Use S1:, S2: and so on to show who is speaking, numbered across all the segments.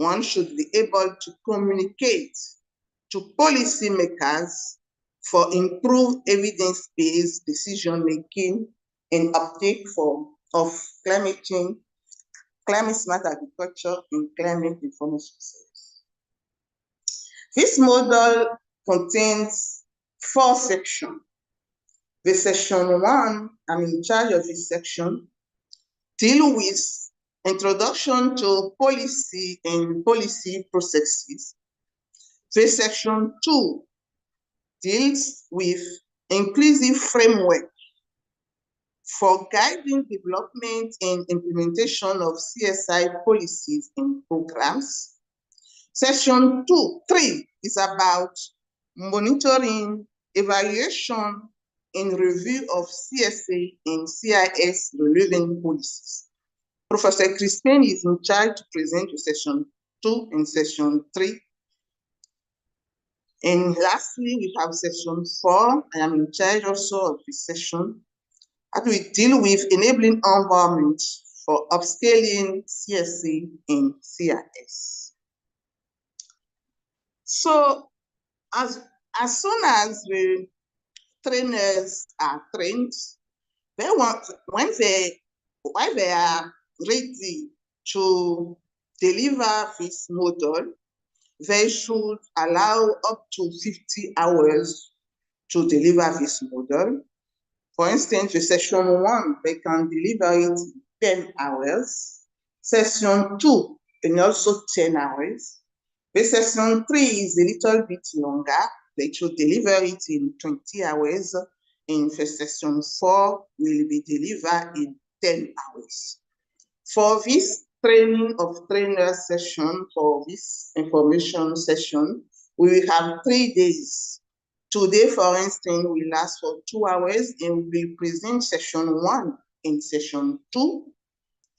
S1: one should be able to communicate to policymakers for improved evidence-based decision-making and uptake of climate change, climate smart agriculture, and climate information service. This model contains 4 sections. The section 1, I'm in charge of this section, deal with introduction to policy and policy processes. The section 2 deals with inclusive framework for guiding development and implementation of CSI policies and programs. Section 3 is about monitoring, evaluation, and review of CSA and CIS relevant policies. Professor Christine is in charge to present to Section 2 and Section 3. And lastly, we have Section 4. I am in charge also of this session. And we deal with enabling environment for upscaling CSA and CIS. So as soon as the trainers are trained, while they are ready to deliver this model, they should allow up to 50 hours to deliver this model. For instance, for Section 1, they can deliver it in 10 hours. Section 2, and also 10 hours. The Section 3 is a little bit longer. They should deliver it in 20 hours. And for Section 4, will be delivered in 10 hours. For this training of trainers session, for this information session, we will have 3 days. Today, for instance, will last for 2 hours and we will present Section 1 and Section 2.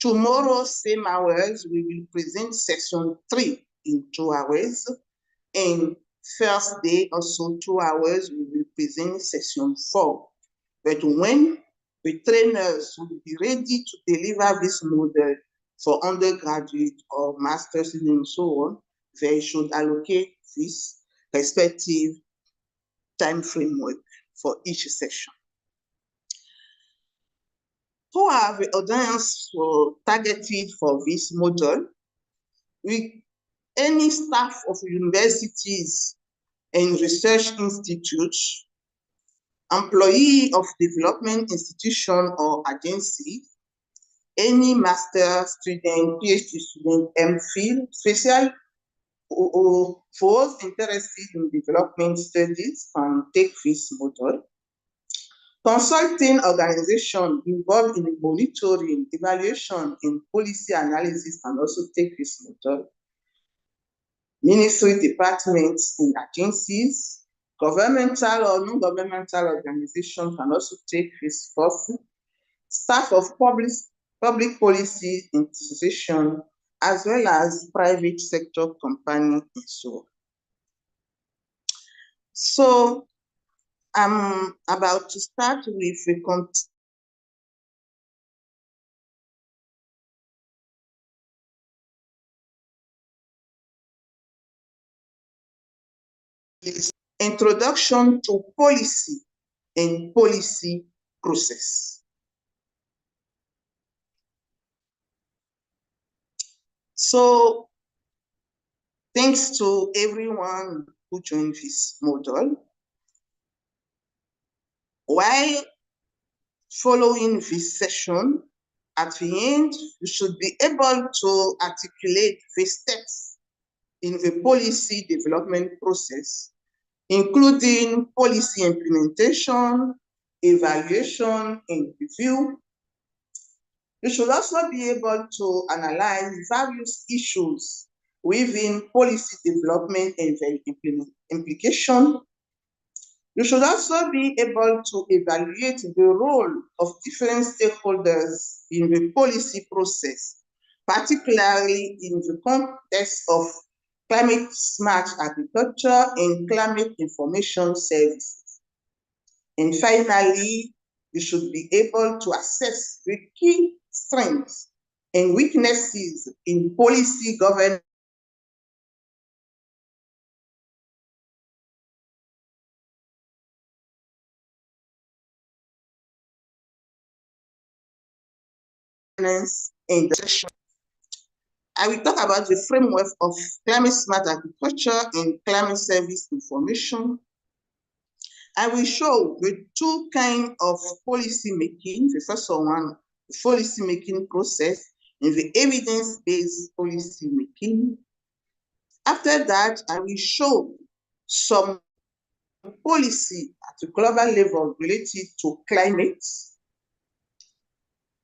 S1: Tomorrow, same hours, we will present Section 3 in 2 hours. And first day, also 2 hours, we will present Section 4. But when the trainers will be ready to deliver this model for undergraduate or master's students and so on, they should allocate this respective time framework for each session. Who are the audience targeted for this model? Any staff of universities and research institutes, employee of development institution or agency, any master student, PhD student, MPhil, especially for those interested in development studies can take this model. Consulting organization involved in monitoring, evaluation, and policy analysis can also take this model. Ministry departments and agencies, governmental or non-governmental organizations can also take this course. Staff of public policy institution, as well as private sector company and so on. So I'm about to start with a introduction to policy and policy process. So thanks to everyone who joined this model. While following this session, at the end, you should be able to articulate the steps in the policy development process, including policy implementation, evaluation, and review. You should also be able to analyze various issues within policy development and their implication. You should also be able to evaluate the role of different stakeholders in the policy process, particularly in the context of climate smart agriculture and climate information services. And finally, you should be able to assess the key strengths and weaknesses in policy governance governance in the session. I will talk about the framework of climate smart agriculture and climate service information. I will show the two kinds of policy making. The first one, the policy making process, and the evidence-based policy making. After that, I will show some policy at a global level related to climate.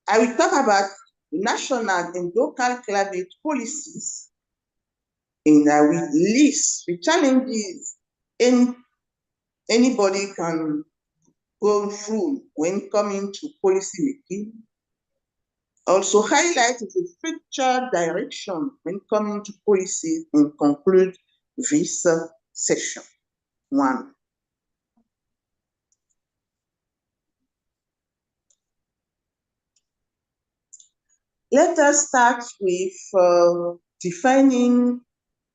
S1: I will talk about national and local climate policies, and I will list the challenges anybody can go through when coming to policy making. Also highlight the future direction when coming to policy and conclude this session one. Let us start with defining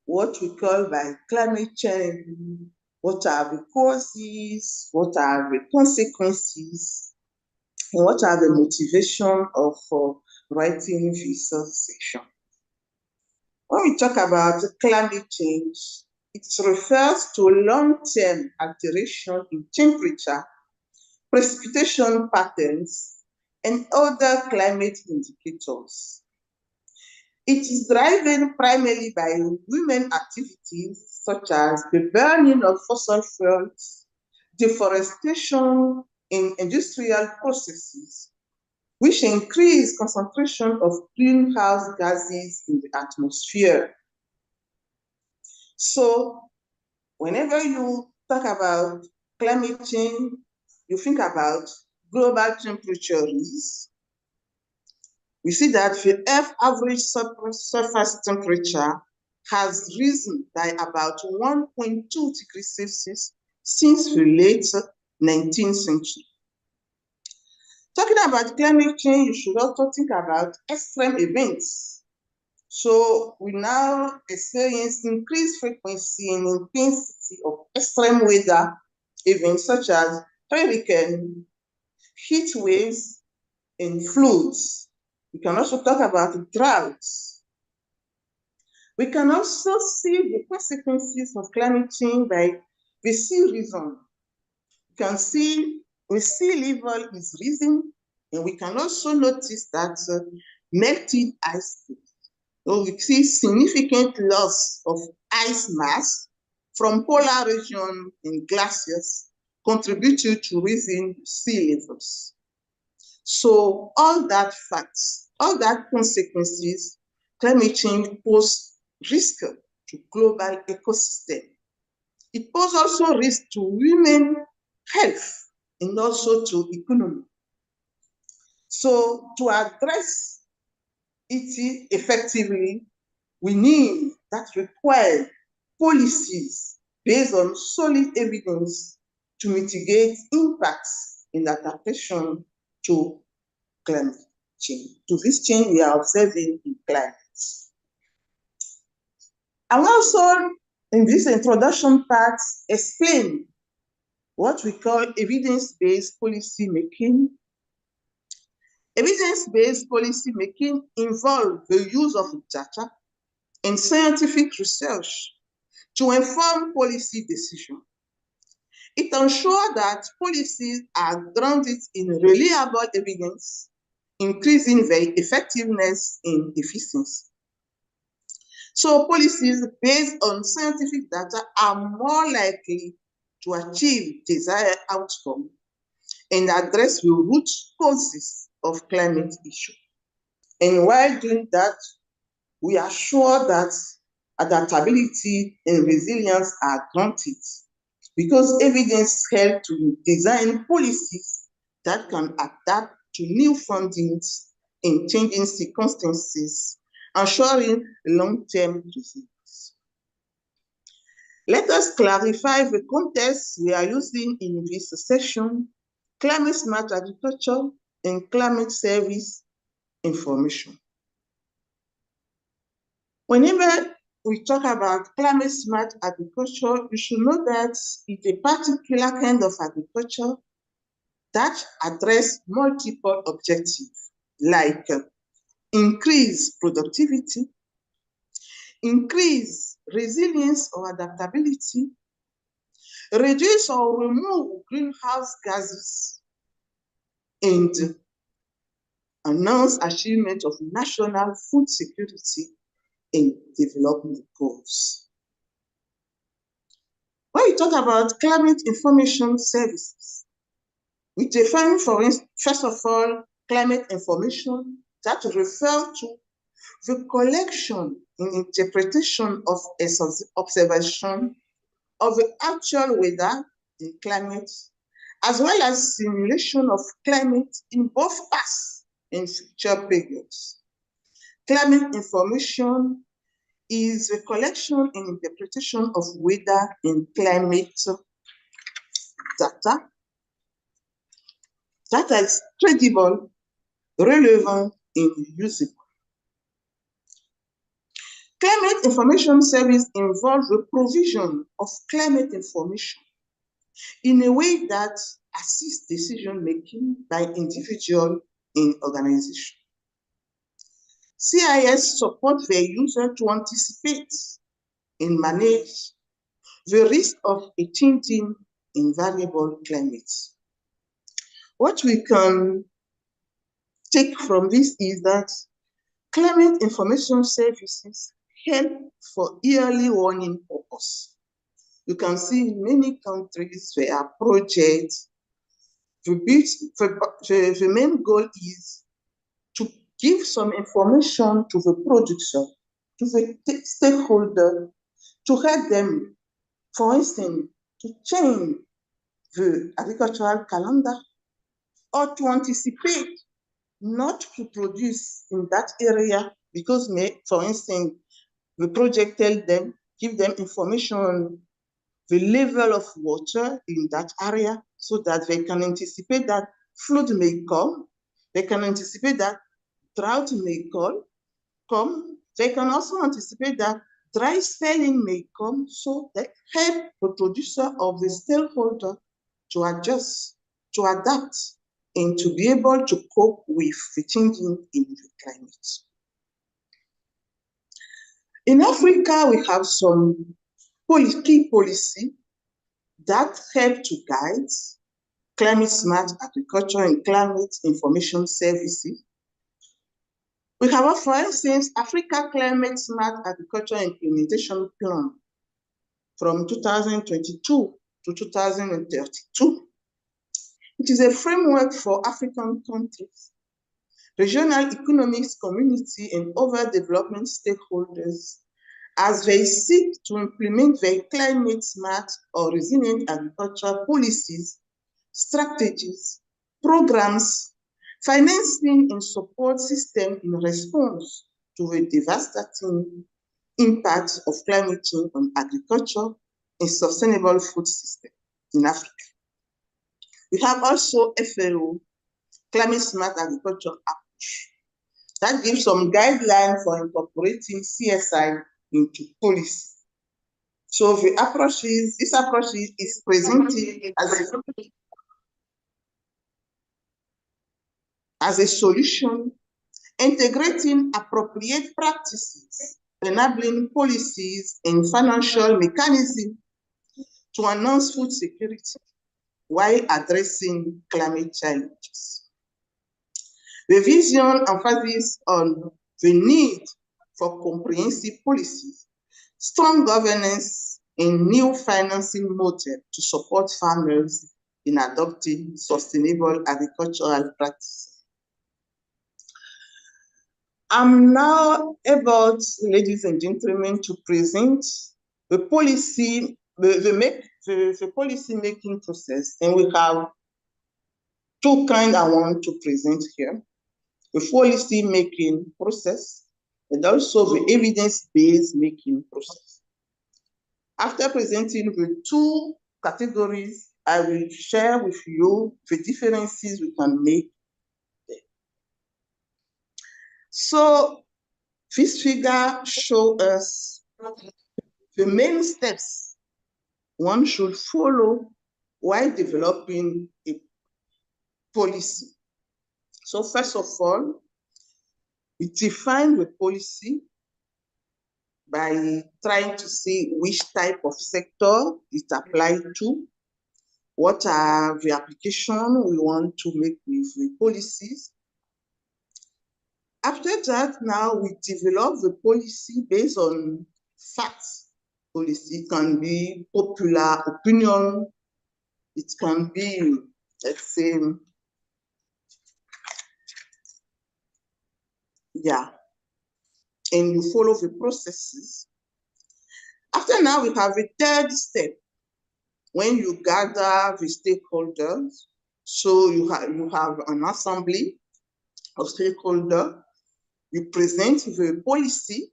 S1: what we call by climate change. What are the causes? What are the consequences? And what are the motivation of writing this section? When we talk about climate change, it refers to long-term alteration in temperature, precipitation patterns, and other climate indicators. It is driven primarily by human activities such as the burning of fossil fuels, deforestation, and industrial processes, which increase concentration of greenhouse gases in the atmosphere. So whenever you talk about climate change, you think about global temperature rise. We see that the Earth average surface temperature has risen by about 1.2 degrees Celsius since the late 19th century. Talking about climate change, you should also think about extreme events. So we now experience increased frequency and intensity of extreme weather events such as hurricane, heat waves, and floods. We can also talk about droughts. We can also see the consequences of climate change by the sea risen. You can see the sea level is rising, and we can also notice that melted ice. So we see significant loss of ice mass from polar region and glaciers contributing to rising sea levels. So all that facts, all that consequences, climate change pose risk to global ecosystem. It poses also risk to human health and also to economy. So to address it effectively, we need that require policies based on solid evidence to mitigate impacts in adaptation to climate change, to this change we are observing in climate. I will also, in this introduction part, explain what we call evidence-based policy making. Evidence-based policy making involves the use of data and scientific research to inform policy decisions. It ensures that policies are grounded in reliable evidence, increasing their effectiveness and efficiency. So policies based on scientific data are more likely to achieve desired outcome and address the root causes of climate issues. And while doing that, we are sure that adaptability and resilience are granted because evidence helps to design policies that can adapt to new findings in changing circumstances, ensuring long-term resilience. Let us clarify the context we are using in this session: climate smart agriculture and climate service information. Whenever we talk about climate smart agriculture, you should know that it's a particular kind of agriculture that addresses multiple objectives, like increase productivity, increase resilience or adaptability, reduce or remove greenhouse gases, and announce achievement of national food security and development goals. When we talk about climate information services, we define, first of all, climate information that refer to the collection and interpretation of observation of the actual weather and climate, as well as simulation of climate in both past and future periods. Climate information is the collection and interpretation of weather and climate data that is credible, relevant, and usable. Climate information service involves the provision of climate information in a way that assists decision-making by individual and organization. CIS supports their user to anticipate and manage the risk of a changing and variable climate. What we can take from this is that climate information services help for early warning purpose. You can see in many countries there are projects. The main goal is to give some information to the producer, to the stakeholder, to help them, for instance, to change the agricultural calendar or to anticipate not to produce in that area because, for instance, the project tells them, give them information on the level of water in that area so that they can anticipate that flood may come. They can anticipate that drought may come. They can also anticipate that dry spelling may come, so that help the producer or the stakeholder to adjust, to adapt, and to be able to cope with the changing in the climate. In Africa, we have some key policy that help to guide climate smart agriculture and climate information services. We have, for instance, Africa Climate Smart Agriculture Implementation Plan from 2022 to 2032. It is a framework for African countries, regional economics community, and other development stakeholders as they seek to implement their climate smart or resilient agriculture policies, strategies, programs, financing and support system in response to the devastating impact of climate change on agriculture and sustainable food system in Africa. We have also FAO, Climate Smart Agriculture Approach, that gives some guidelines for incorporating CSI into policy. So this approach is presented as a solution, integrating appropriate practices, enabling policies and financial mechanisms to announce food security while addressing climate challenges. The vision emphasizes on the need for comprehensive policies, strong governance, and new financing model to support farmers in adopting sustainable agricultural practices. I'm now about, ladies and gentlemen, to present the policy, the policy making process, and we have two kinds I want to present here: the policy making process and also the evidence-based making process. After presenting the two categories, I will share with you the differences we can make there. So this figure shows us the main steps one should follow while developing a policy. So first of all, We define the policy by trying to see which type of sector it applies to, what are the application we want to make with the policies. After that, now we develop the policy based on facts. Policy, it can be popular opinion, it can be, let's say, yeah, and you follow the processes. After now, we have a third step when you gather the stakeholders. So you have an assembly of stakeholders, you present the policy,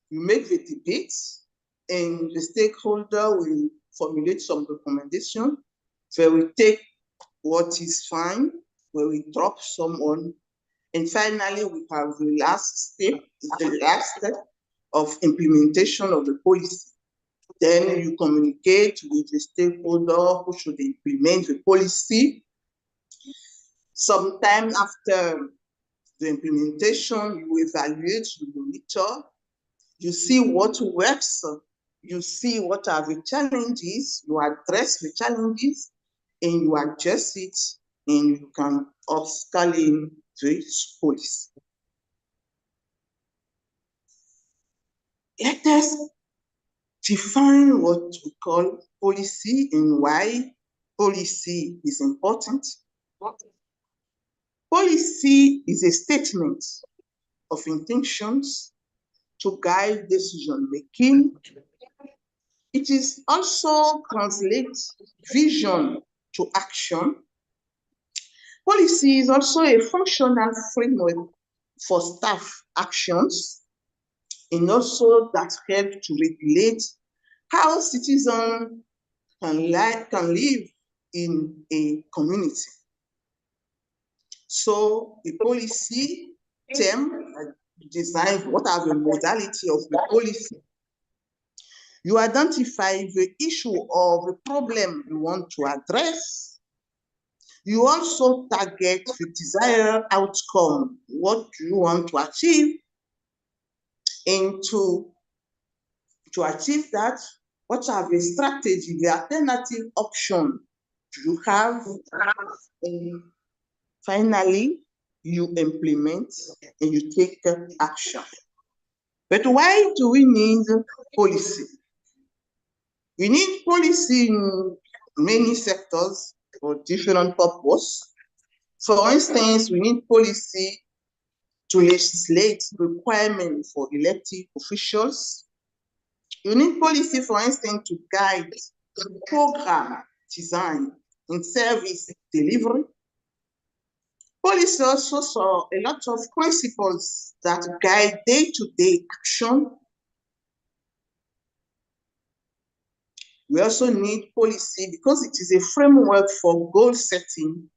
S1: you make the debates, and the stakeholder will formulate some recommendation. They will take what is fine, we will drop someone. And finally, we have the last step of implementation of the policy. Then you communicate with the stakeholder who should implement the policy. Sometime after the implementation, you evaluate, you monitor, you see what works, you see what are the challenges, you address the challenges, and you adjust it, and you can upscaling the policy. Let us define what we call policy and why policy is important. Policy is a statement of intentions to guide decision making. It is also translates vision to action. Policy is also a functional framework for staff actions, and also that help to regulate how citizens can live in a community. So the policy term design, what are the modality of the policy? You identify the issue or the problem you want to address. You also target the desired outcome, what you want to achieve, and to achieve that, what are the strategy, the alternative option you have, and finally, you implement and you take action. But why do we need policy? We need policy in many sectors for different purposes. For instance, we need policy to legislate requirements for elected officials. You need policy, for instance, to guide program design and service delivery. Policy also saw a lot of principles that guide day-to-day action. We also need policy because it is a framework for goal setting,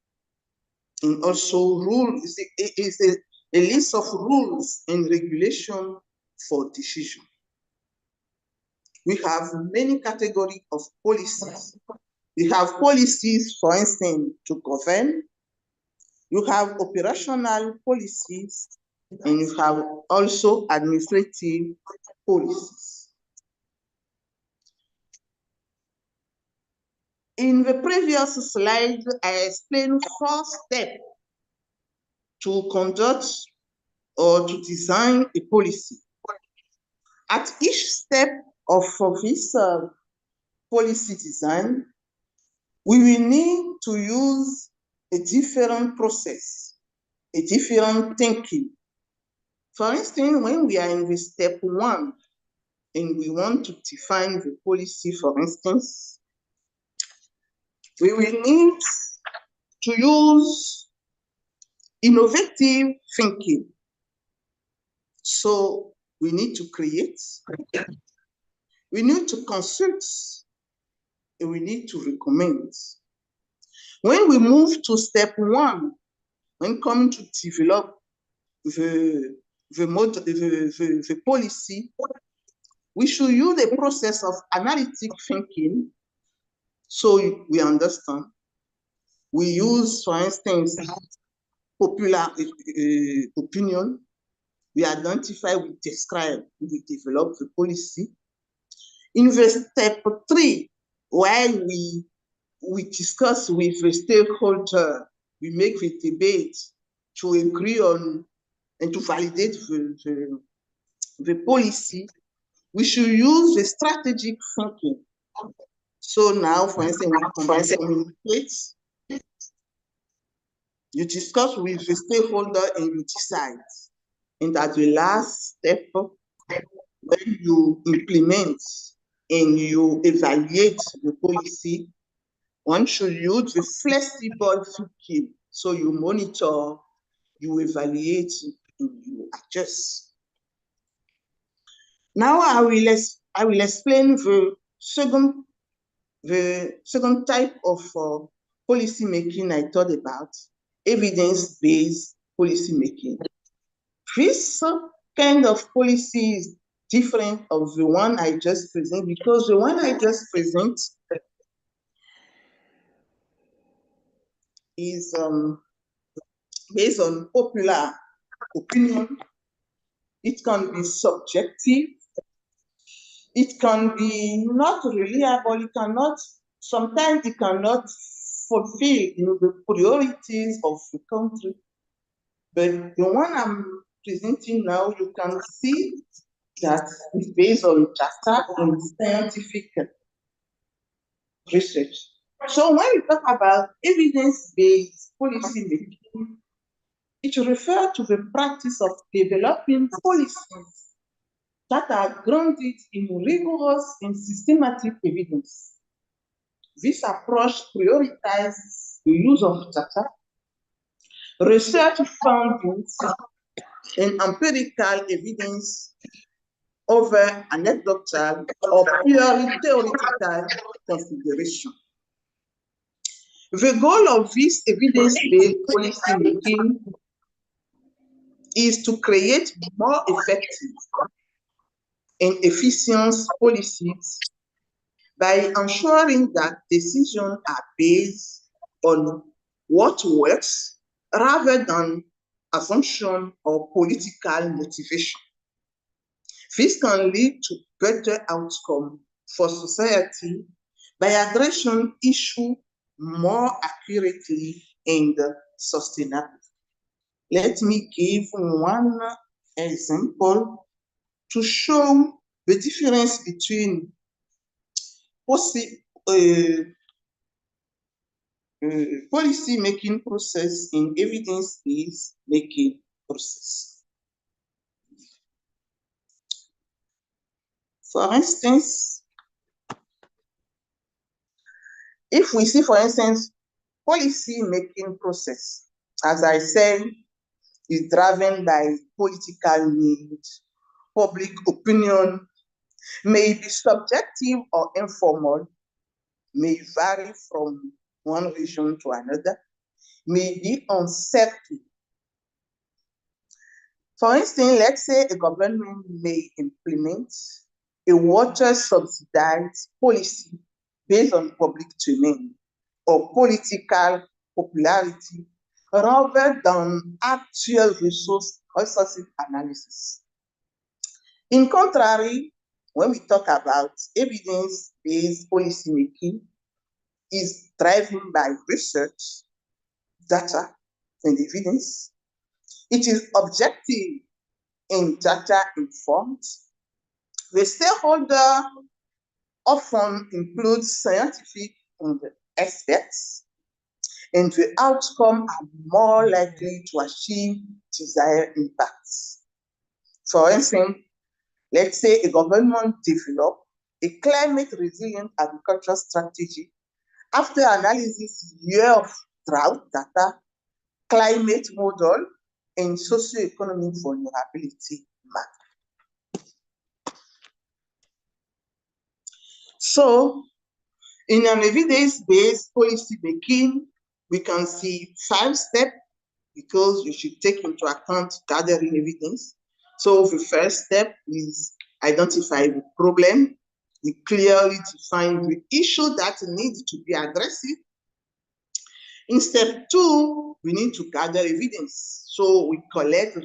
S1: and also rules. It is a list of rules and regulation for decision. We have many categories of policies. We have policies, for instance, to govern. You have operational policies, and you have also administrative policies. In the previous slide, I explained 4 steps to conduct or to design a policy. At each step of this policy design, we will need to use a different process, a different thinking. For instance, when we are in the step 1 and we want to define the policy, for instance, we will need to use innovative thinking. So we need to create, we need to consult, and we need to recommend. When we move to step 1, when coming to develop the policy, we should use the process of analytic thinking so we understand. We use, for instance, popular opinion. we identify, we describe, we develop the policy. In the step 3, while we discuss with the stakeholder, we make the debate to agree on and to validate the policy, we should use the strategic thinking. So now, for instance, we communicate, you discuss with the stakeholder and you decide. And at the last step, when you implement and you evaluate the policy, one should use the flexible thinking. So you monitor, you evaluate, and you adjust. Now I will explain the second type of policy making I thought about, evidence-based policy making. This kind of policy is different of the one I just presented, because the one I just presented is based on popular opinion. It can be subjective. It can be not reliable. It cannot, sometimes it cannot fulfill the priorities of the country. But the one I'm presenting now, you can see that it's based on data and scientific research. So when we talk about evidence-based policy making, it refers to the practice of developing policies that are grounded in rigorous and systematic evidence. This approach prioritizes the use of data, research findings, and empirical evidence over anecdotal or purely theoretical consideration. The goal of this evidence-based policy making is to create more effective and efficient policies by ensuring that decisions are based on what works rather than assumption or political motivation. This can lead to better outcome for society by addressing issues more accurately and sustainably. Let me give one example to show the difference between policy making process and evidence-based making process. For instance, if we see, for instance, policy making process, as I said, is driven by political needs, public opinion, may be subjective or informal, may vary from one region to another, may be uncertain. For instance, let's say a government may implement a water subsidized policy based on public demand or political popularity rather than actual resources analysis. In contrary, when we talk about evidence-based policymaking, is driven by research, data, and evidence. It is objective and data informed. The stakeholder often includes scientific and experts, and the outcome are more likely to achieve desired impacts. For instance, let's say a government develop a climate resilient agriculture strategy after analysis year of drought data, climate model, and socioeconomic vulnerability map. So, in an evidence-based policy making, we can see 5 steps because we should take into account gathering evidence. So the first step is identify the problem. We clearly define the issue that needs to be addressed. In step 2, we need to gather evidence. So we collect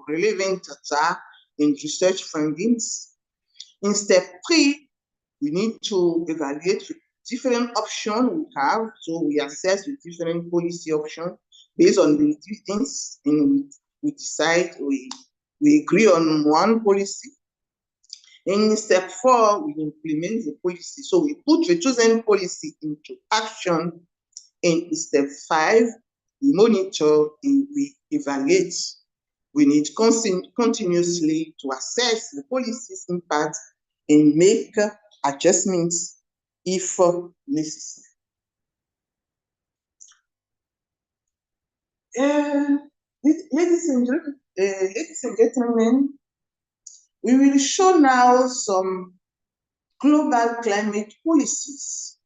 S1: relevant data and research findings. In step 3, we need to evaluate different options we have. So we assess the different policy options based on the evidence, and we decide, we agree on one policy. In step 4, we implement the policy. So we put the chosen policy into action. And in step 5, we monitor and we evaluate. We need continuously to assess the policy's impact and make adjustments if necessary. Ladies and gentlemen, we will show now some global climate policies.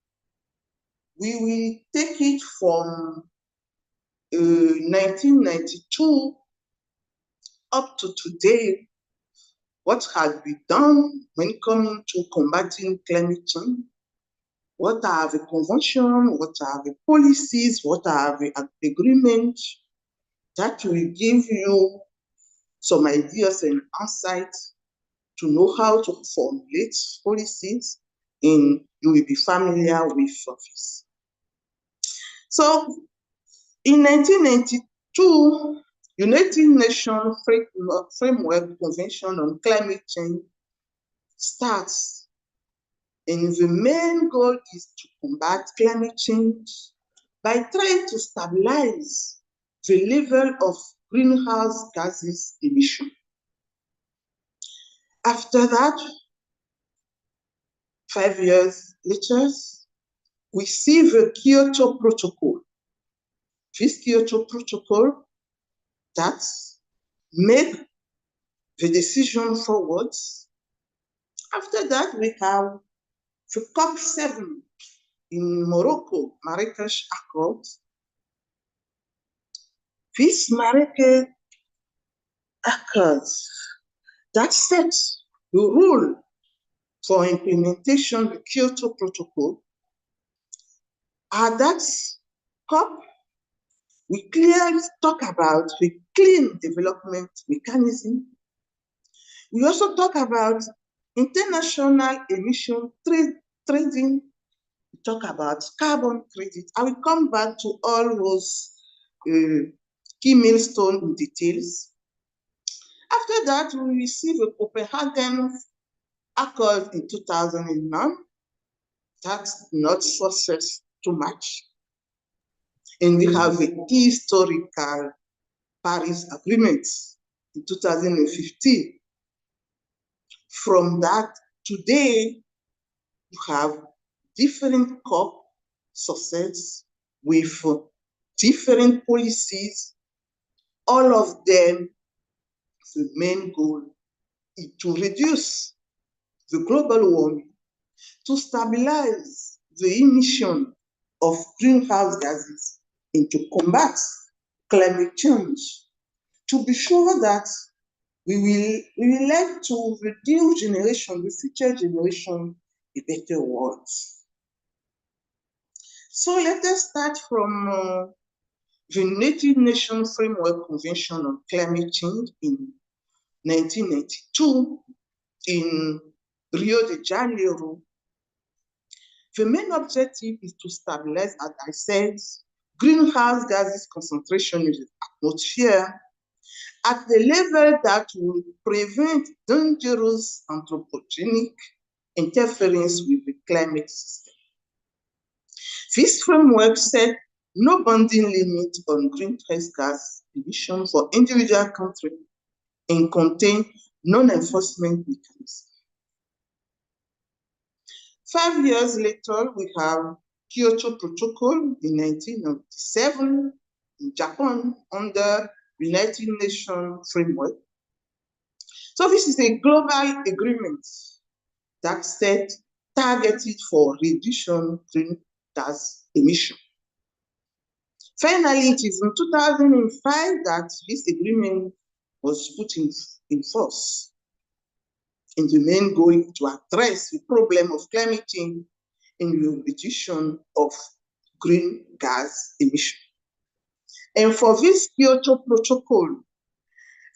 S1: We will take it from 1992 up to today. What has been done when coming to combating climate change? What are the conventions? What are the policies? What are the agreements? That will give you some ideas and insights to know how to formulate policies, and you will be familiar with this. So in 1992, United Nations Framework Convention on Climate Change starts, and the main goal is to combat climate change by trying to stabilize the level of greenhouse gases emission. After that, 5 years later, we see the Kyoto Protocol. This Kyoto Protocol that made the decision forward. After that, we have the COP7 in Morocco, Marrakesh Accord. This Marrakesh Accord that sets the rule for implementation of the Kyoto Protocol. At that COP, we clearly talk about the clean development mechanism. We also talk about international emission trading. We talk about carbon credit. I will come back to all those key milestones in details. After that, we receive a Copenhagen Accord in 2009. That's not success too much. And we have a historical Paris Agreement in 2015. From that, today, you have different COP success with different policies. All of them, the main goal is to reduce the global warming, to stabilize the emission of greenhouse gases, and to combat climate change, to be sure that we will like to reduce the future generation, a better world. So let us start from the United Nations Framework Convention on Climate Change in 1992 in Rio de Janeiro. The main objective is to stabilize, as I said, greenhouse gases concentration in the atmosphere at the level that will prevent dangerous anthropogenic interference with the climate system. This framework set no binding limit on greenhouse gas emission for individual countries and contain non-enforcement mechanisms. 5 years later, we have Kyoto Protocol in 1997 in Japan under United Nations framework. So this is a global agreement that set targeted for reduction greenhouse gas emission. Finally, it is in 2005 that this agreement was put in force. And the main goal to address the problem of climate change and the reduction of green gas emission. And for this Kyoto Protocol,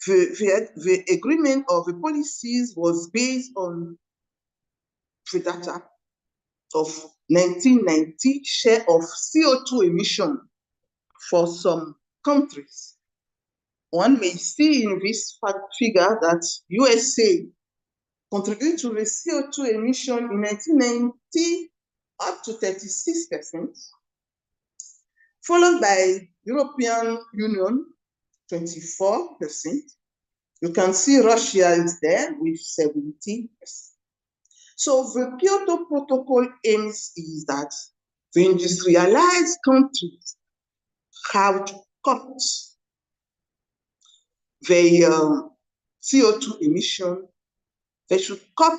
S1: the agreement of the policies was based on the data of 1990 share of CO2 emission for some countries. One may see in this figure that USA contributed to the CO2 emission in 1990 up to 36%, followed by European Union, 24%. You can see Russia is there with 17%. So the Kyoto Protocol aims is that the industrialized countries have to cut their CO2 emission. They should cut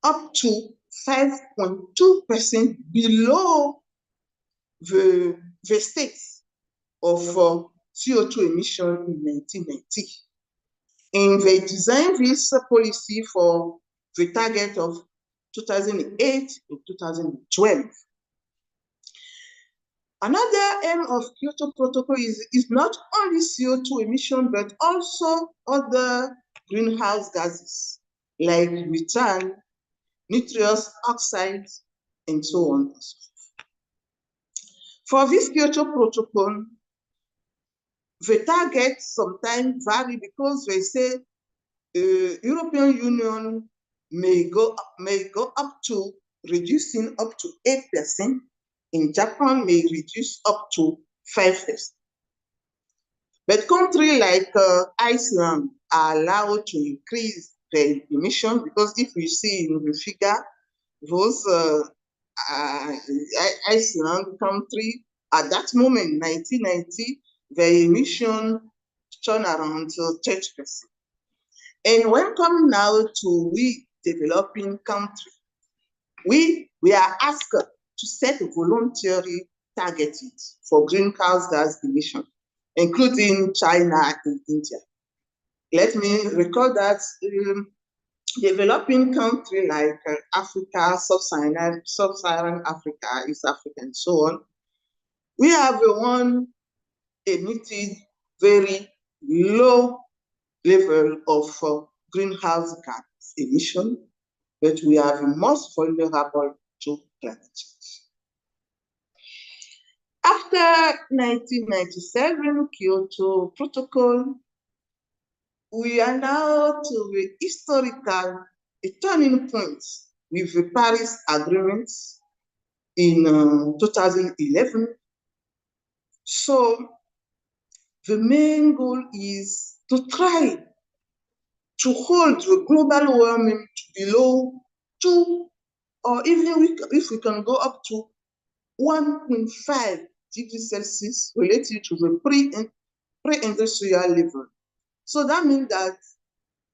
S1: up to 5.2% below the states of CO2 emission in 1990. And they designed this policy for the target of 2008 and 2012. Another aim of Kyoto Protocol is not only CO2 emission, but also other greenhouse gases like methane, nitrous oxides, and so on. For this Kyoto Protocol, the targets sometimes vary because they say European Union may go up to reducing up to 8%. In Japan, may reduce up to 5%. But countries like Iceland are allowed to increase their emission because if you see in the figure, those Iceland country at that moment, 1990, their emission turned around to 30%. And when coming now to we developing countries, we are asked to set a voluntary targeted for greenhouse gas emission, including China and India. Let me recall that developing countries like Africa, sub-Saharan Africa, East Africa, and so on, we have the one emitted very low level of greenhouse gas emission, but we are the most vulnerable to climate change. After 1997 Kyoto Protocol, we are now to the historical turning point with the Paris Agreement in 2011. So the main goal is to try to hold the global warming to below 2, or even if we can go up to 1.5 degrees Celsius related to the pre-industrial level. So that means that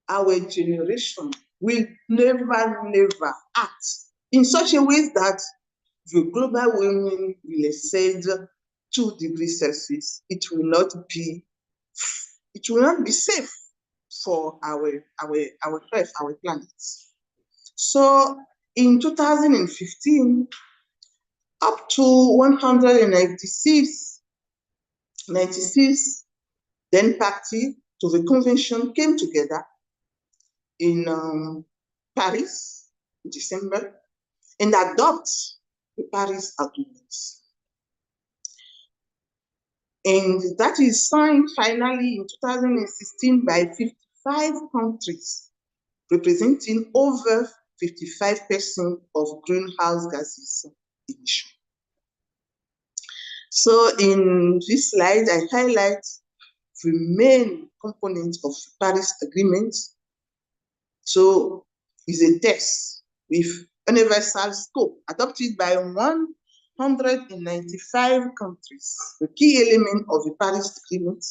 S1: our generation will never act in such a way that the global warming will exceed 2 degrees Celsius. It will not be safe for our Earth, our planet. So in 2015, up to 196 then parties to the convention came together in Paris in December and adopt the Paris Agreement. And that is signed finally in 2016 by 55 countries, representing over 55% of greenhouse gases emission. So in this slide, I highlight the main component of the Paris Agreement. So it's a text with universal scope adopted by 195 countries, the key element of the Paris Agreement.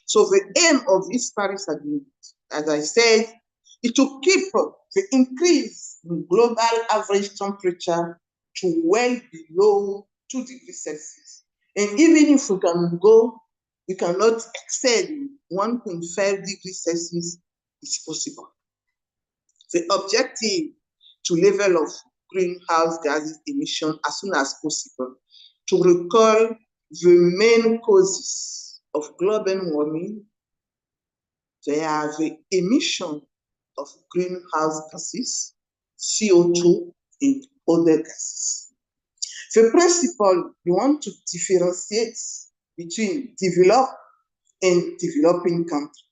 S1: So the aim of this Paris Agreement, as I said, is to keep the increase in global average temperature to well below 2 degrees Celsius. And even if we can go, we cannot exceed 1.5 degrees Celsius, is possible. The objective to level of greenhouse gases emission as soon as possible, to recall the main causes of global warming, there are the emission of greenhouse gases, CO2, and other gases. The principle, you want to differentiate between developed and developing countries.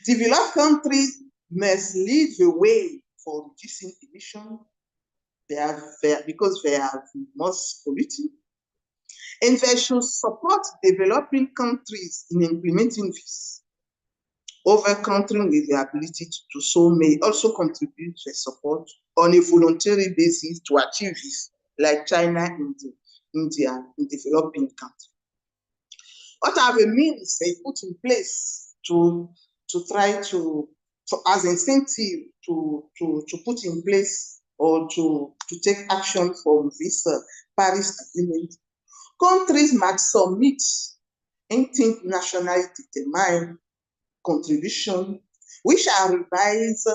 S1: Developed countries must lead the way for reducing emissions because they are the most polluting, and they should support developing countries in implementing this. Other countries with the ability to do so may also contribute their support on a voluntary basis to achieve this, like China and India in developing countries. What are the means they put in place to try to as incentive to put in place or to take action from this Paris Agreement? Countries must submit internationally determined contribution, which are revised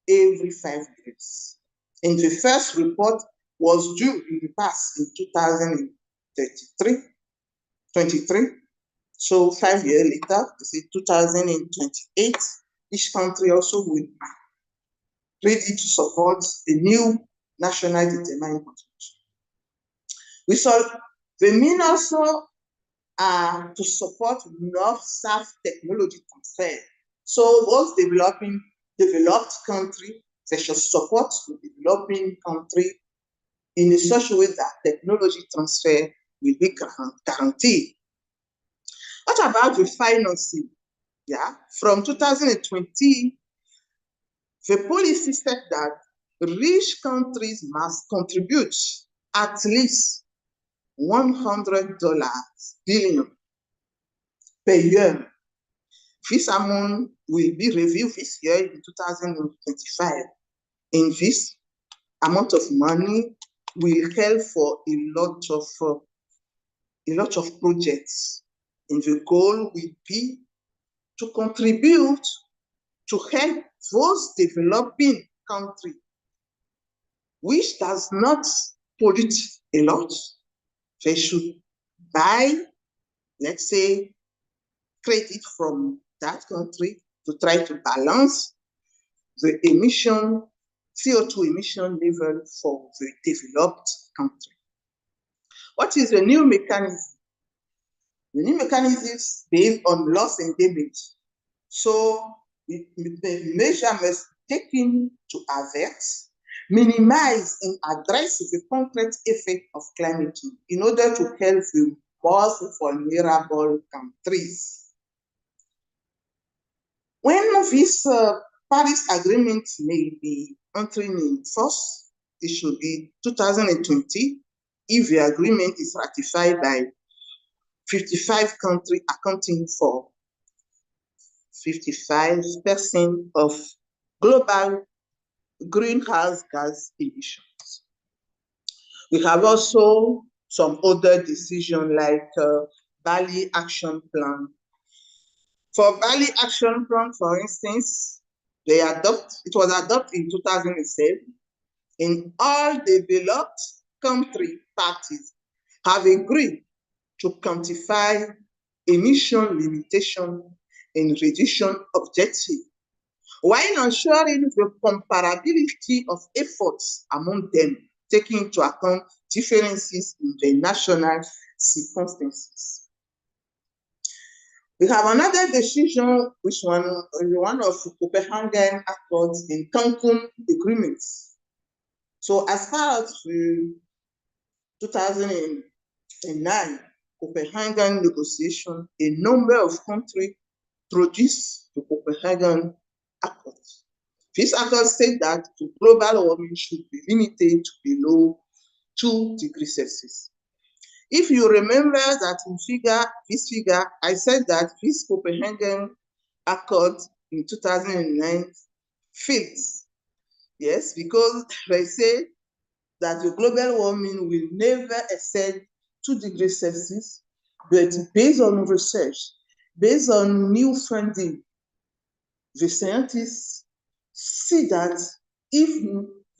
S1: every 5 years. And the first report was due in pass in 2023. So 5 years later, 2028, each country also will be ready to support a new national determined contribution. We saw the mean also to support North-South technology transfer. So those developed country, they should support the developing country in such a way that technology transfer will be guaranteed. What about the financing? Yeah, from 2020, the policy said that rich countries must contribute at least $100 billion per year. This amount will be reviewed this year in 2025. And this amount of money will help for a lot of projects. And the goal will be to contribute to help those developing countries which does not pollute a lot. They should buy, let's say, credit from that country to try to balance the emission, CO2 emission level for the developed country. What is the new mechanism? The new mechanism is based on loss and damage. So the measure must be taken to avert, minimize, and address the concrete effect of climate change in order to help the most vulnerable countries. When this Paris Agreement may be entering in force, it should be 2020 if the agreement is ratified by 55 countries accounting for 55% of global greenhouse gas emissions. We have also some other decisions like Bali Action Plan. For Bali Action Plan, for instance, it was adopted in 2007, and all developed country parties have agreed to quantify emission limitation and reduction objectives, while ensuring the comparability of efforts among them, taking into account differences in the national circumstances. We have another decision, which one of the Copenhagen Accords in Cancun agreements. So as far as the 2009 Copenhagen negotiation, a number of countries produced the Copenhagen Accords. This accord said that the global warming should be limited to below 2 degrees Celsius. If you remember that in this figure, I said that this Copenhagen Accord in 2009 failed. Yes, because they say that the global warming will never exceed 2 degrees Celsius, but based on research, based on new funding, the scientists see that if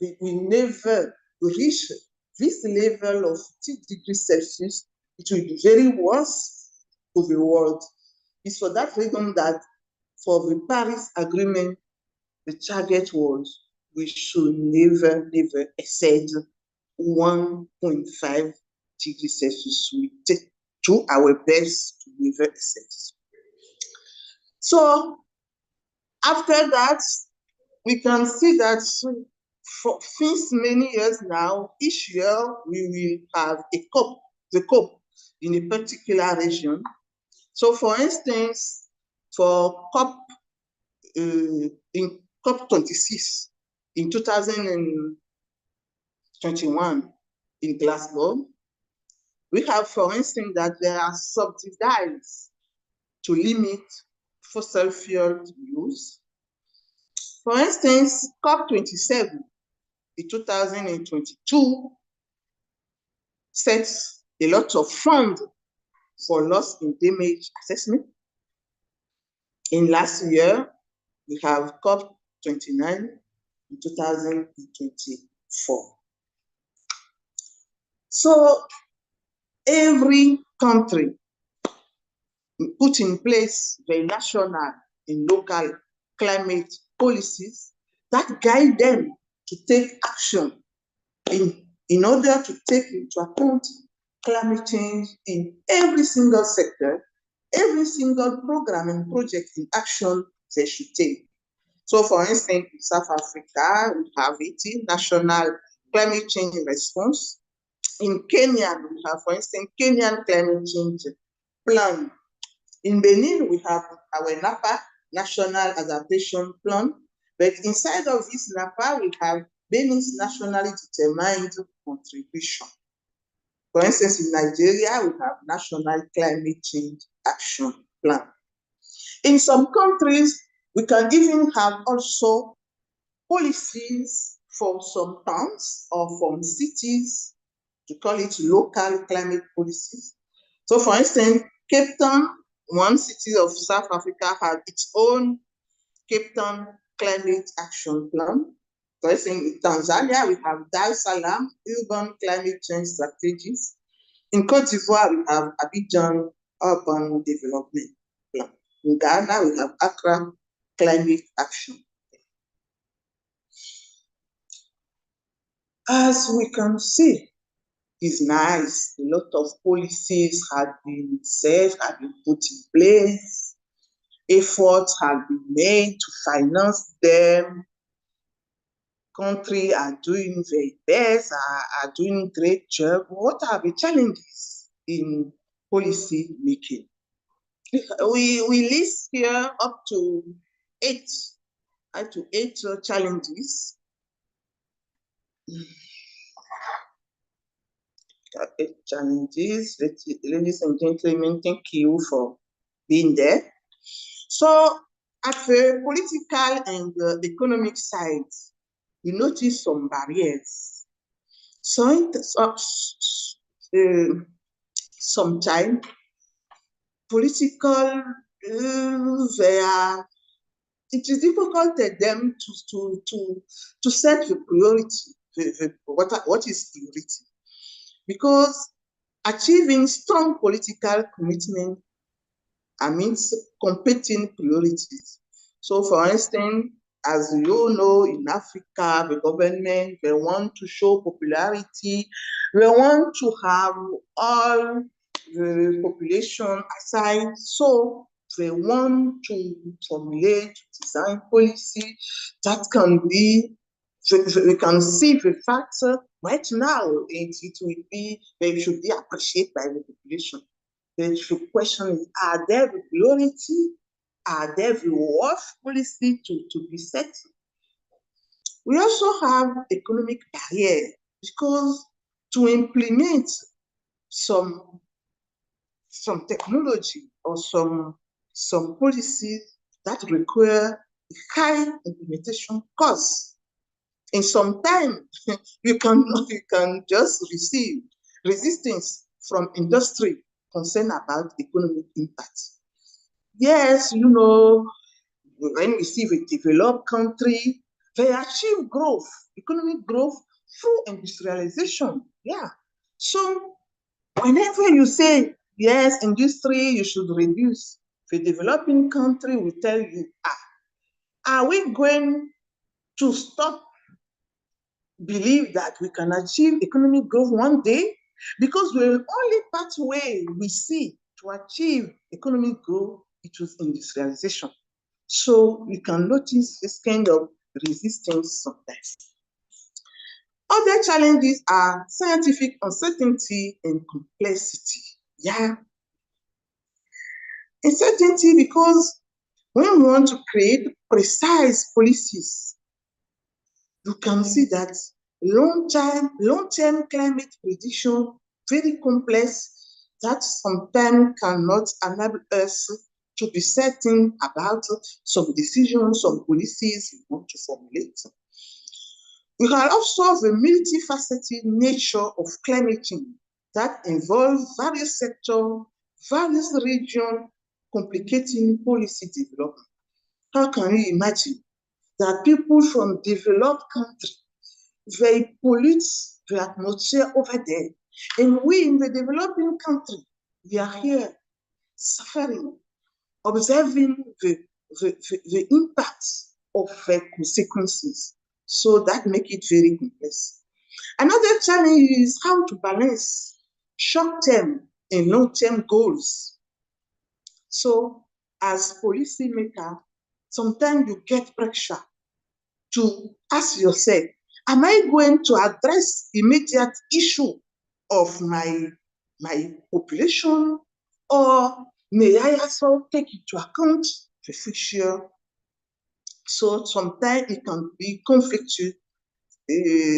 S1: we never reach this level of 2 degrees Celsius, it will be very worse for the world. It's for that reason that for the Paris Agreement, the target was we should never exceed 1.5 degrees Celsius. We do our best to never exceed. So after that, we can see that for since many years now, each year we will have the COP in a particular region. So for instance, for COP in COP26 in 2021 in Glasgow, we have, for instance, that there are subsidies to limit fossil fuel use. For instance, COP27 in 2022 sets a lot of funds for loss and damage assessment. In last year, we have COP29 in 2024. So every country put in place the national and local climate policies that guide them to take action in order to take into account climate change in every single sector, every single program and project in action they should take. So for instance, in South Africa, we have 18 national climate change response. In Kenya, we have, for instance, Kenyan climate change plan. In Benin, we have our NAPA, National Adaptation Plan. But inside of this NAPA, we have Benin's nationally determined contribution. For instance, in Nigeria, we have National Climate Change Action Plan. In some countries, we can even have also policies for some towns or from cities, to call it local climate policies. So for instance, Cape Town, one city of South Africa, had its own Cape Town Climate Action Plan. For instance, in Tanzania, we have Dar es Salaam Urban Climate Change Strategies. In Cote d'Ivoire, we have Abidjan Urban Development Plan. In Ghana, we have Accra Climate Action. As we can see, it's nice. A lot of policies have been set, have been put in place. Efforts have been made to finance them. Countries are doing their best, are doing great job. What are the challenges in policy making? We list here up to eight challenges. Eight challenges, ladies and gentlemen, thank you for being there. So at the political and the economic side, we notice some barriers. So sometimes political, it is difficult for them to set the priority, what is priority. Because achieving strong political commitment amidst competing priorities. So for instance, as you know, in Africa, the government, they want to show popularity. They want to have all the population aside. So they want to formulate, design policy that can be, we can see the fact right now, it will be, they should be appreciated by the population. The question is, are there the priority? Are there the worth policy to be set? We also have economic barrier because to implement some technology or some policies that require high implementation costs. In some time, you can just receive resistance from industry concerned about economic impact. Yes, you know, when we see a developed country, they achieve growth, economic growth through industrialization. Yeah. So whenever you say, yes, industry, you should reduce The developing country will tell you, are we going to stop believe that we can achieve economic growth one day? Because the only pathway we see to achieve economic growth, it was industrialization. So we can notice this kind of resistance sometimes. Other challenges are scientific uncertainty and complexity. Yeah. Uncertainty because when we want to create precise policies, you can see that long-term climate prediction, very complex, that sometimes cannot enable us to be certain about some decisions, some policies we want to formulate. We can also the multifaceted nature of climate change that involves various sectors, various regions, complicating policy development. How can you imagine that people from developed countries, they pollute the atmosphere over there, and we in the developing country, we are here suffering, observing the impacts of the consequences. So that makes it very complex. Another challenge is how to balance short-term and long-term goals. So as policymaker, sometimes you get pressure to ask yourself, am I going to address immediate issue of my population, or may I also take into account the future? So sometimes it can be conflictual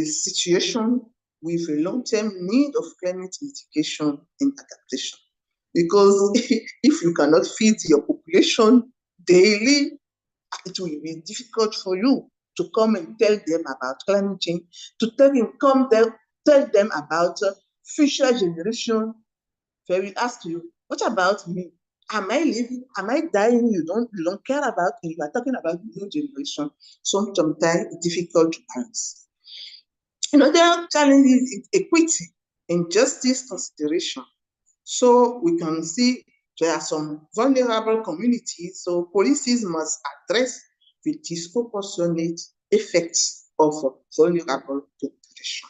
S1: situation with a long-term need of climate mitigation and adaptation. Because if you cannot feed your population daily, it will be difficult for you to come and tell them about climate change, to tell them about future generation. They will ask you, what about me? Am I living? Am I dying? You don't care about me. You are talking about new generation. Sometimes it's difficult to answer. Another challenge is equity and justice consideration. So we can see there are some vulnerable communities, so policies must address the disproportionate effects of vulnerable population.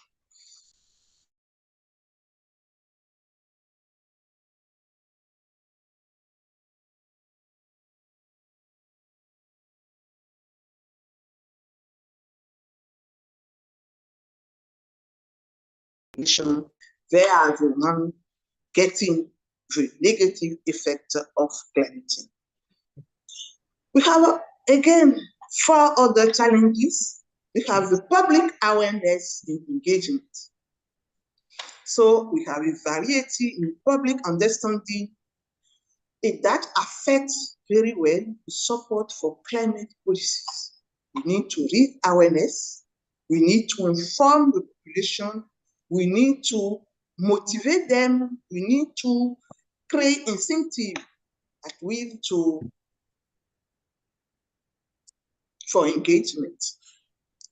S1: They are the one getting the negative effect of climate change. We have, again, 4 other challenges. We have the public awareness and engagement. So we have a variety in public understanding that affects very well the support for climate policies. We need to raise awareness. We need to inform the population. We need to motivate them. We need to create incentive for engagement.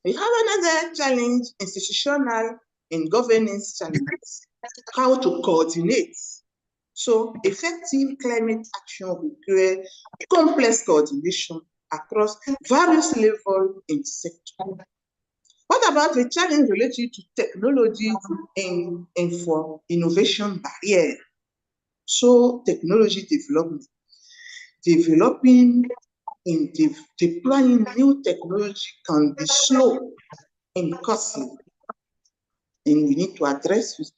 S1: We have another challenge, institutional and governance challenges, how to coordinate. So effective climate action requires complex coordination across various levels and sectors. What about the challenge related to technology and for innovation barrier? So technology development, developing and deploying new technology can be slow and costly, and we need to address this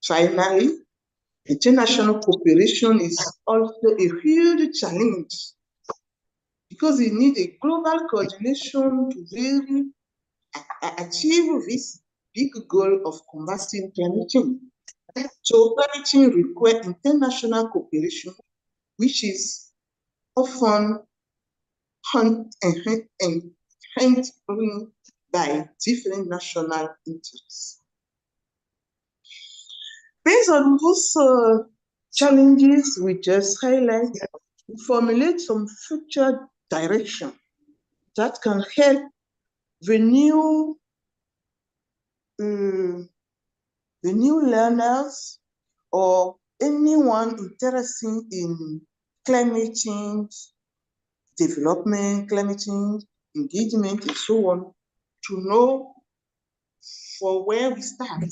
S1: challenge. Finally, international cooperation is also a huge challenge because you need a global coordination to really achieve this big goal of combating climate change. So climate change requires international cooperation, which is often handled by different national interests. Based on those challenges we just highlight, we formulate some future direction that can help the new learners or anyone interested in climate change development, climate change engagement, and so on, to know for where we start,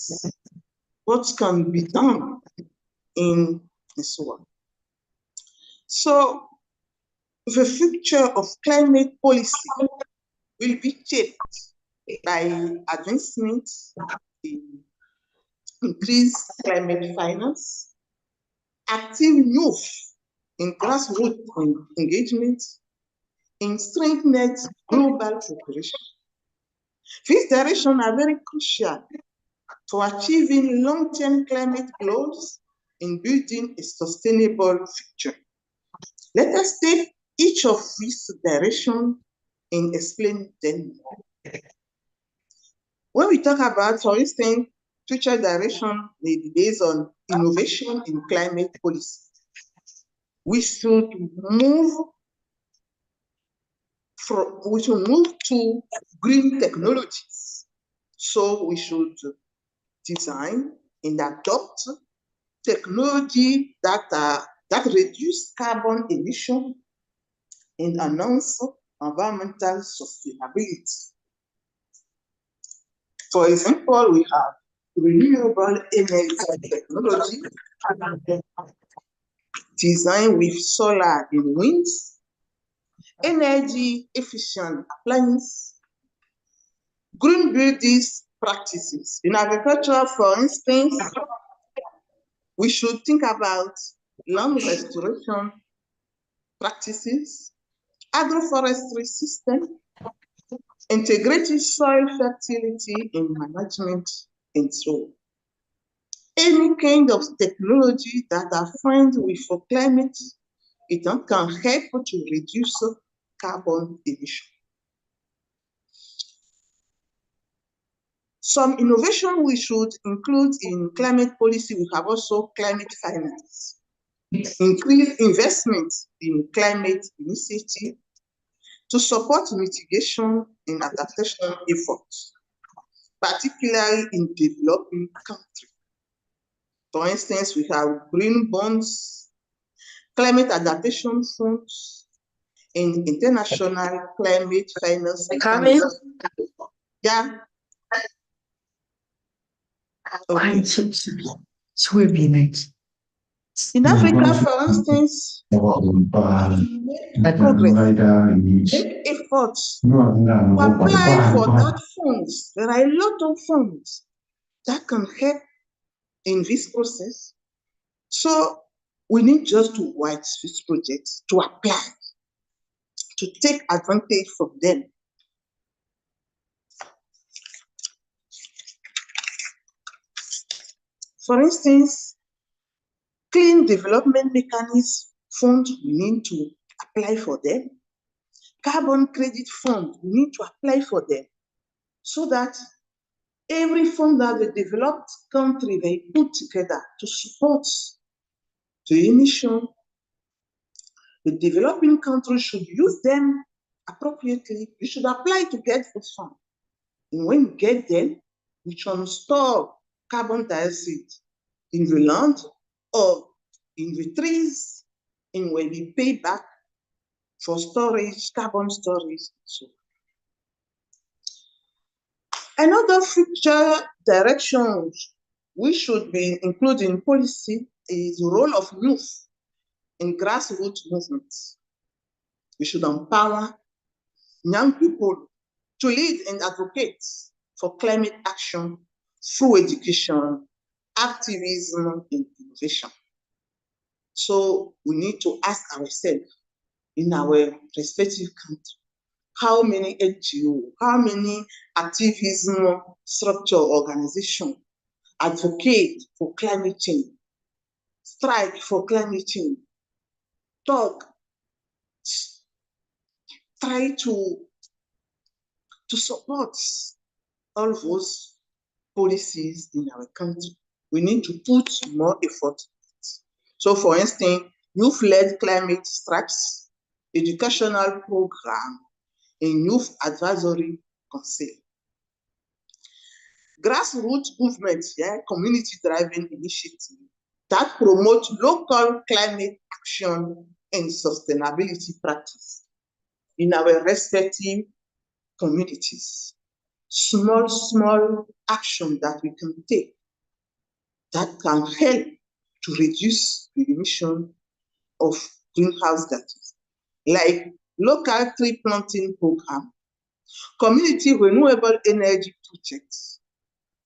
S1: what can be done and so on. So the future of climate policy will be shaped by advancements in increased climate finance, active youth in grassroots engagement, and strengthened global cooperation. These directions are very crucial for achieving long-term climate goals and building a sustainable future. Let us take each of these directions and explain them more. When we talk about, for instance, future direction may be based on innovation in climate policy. We should move to green technologies. So we should design and adopt technology that reduce carbon emission and enhance environmental sustainability. For example, we have renewable energy technology designed with solar and wind, energy efficient appliances, green buildings practices. In agriculture, for instance, we should think about land restoration practices, agroforestry system, integrated soil fertility and management, and so on. Any kind of technology that are friendly for climate, it can help to reduce carbon emission. Some innovation we should include in climate policy, we have also climate finance. Increase investment in climate initiative to support mitigation and adaptation efforts, particularly in developing countries. For instance, we have green bonds, climate adaptation funds, and international climate finance mechanism. Yeah. Okay. In Africa, for instance, make progress, make efforts to apply for that funds. There are a lot of funds that can help in this process. So we need just to watch these projects, to apply, to take advantage from them. For instance, clean development mechanism fund, we need to apply for them. Carbon credit fund, we need to apply for them, so that every fund that the developed country they put together to support the emission, the developing countries should use them appropriately. We should apply to get this fund. And when we get them, we should store carbon dioxide in the land or in the trees, and when we pay back for storage, carbon storage. So another future direction we should be including in policy is the role of youth in grassroots movements. We should empower young people to lead and advocate for climate action through education, activism, and innovation. So we need to ask ourselves in our respective country, how many NGO, how many activism structure organizations advocate for climate change, strike for climate change, talk, try to support all those policies in our country. We need to put more effort. So for instance, youth-led climate strikes, educational program, and youth advisory council. Grassroots movements, community-driven initiatives that promote local climate action and sustainability practice in our respective communities. Small action that we can take that can help to reduce the emission of greenhouse gases, like local tree planting program, community renewable energy projects,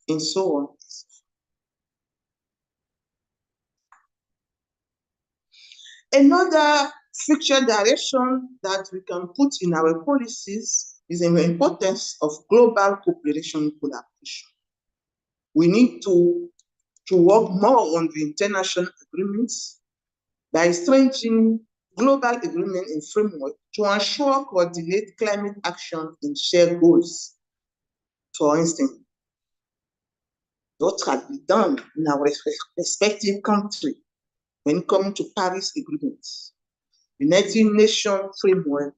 S1: and so on. Another future direction that we can put in our policies is the importance of global cooperation and collaboration. We need to work more on the international agreements by strengthening global agreement and framework to ensure coordinated climate action and shared goals. For instance, what can be done in our respective country when it comes to Paris agreements, United Nations framework,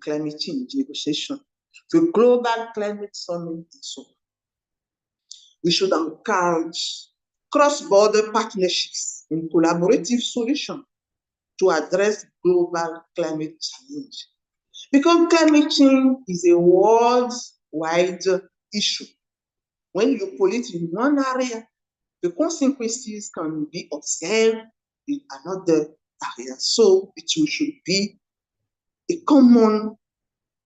S1: climate change negotiation, the global climate summit, and so on. We should encourage cross-border partnerships and collaborative solutions to address global climate challenge. Because climate change is a worldwide issue. When you pollute in one area, the consequences can be observed in another area. So it should be a common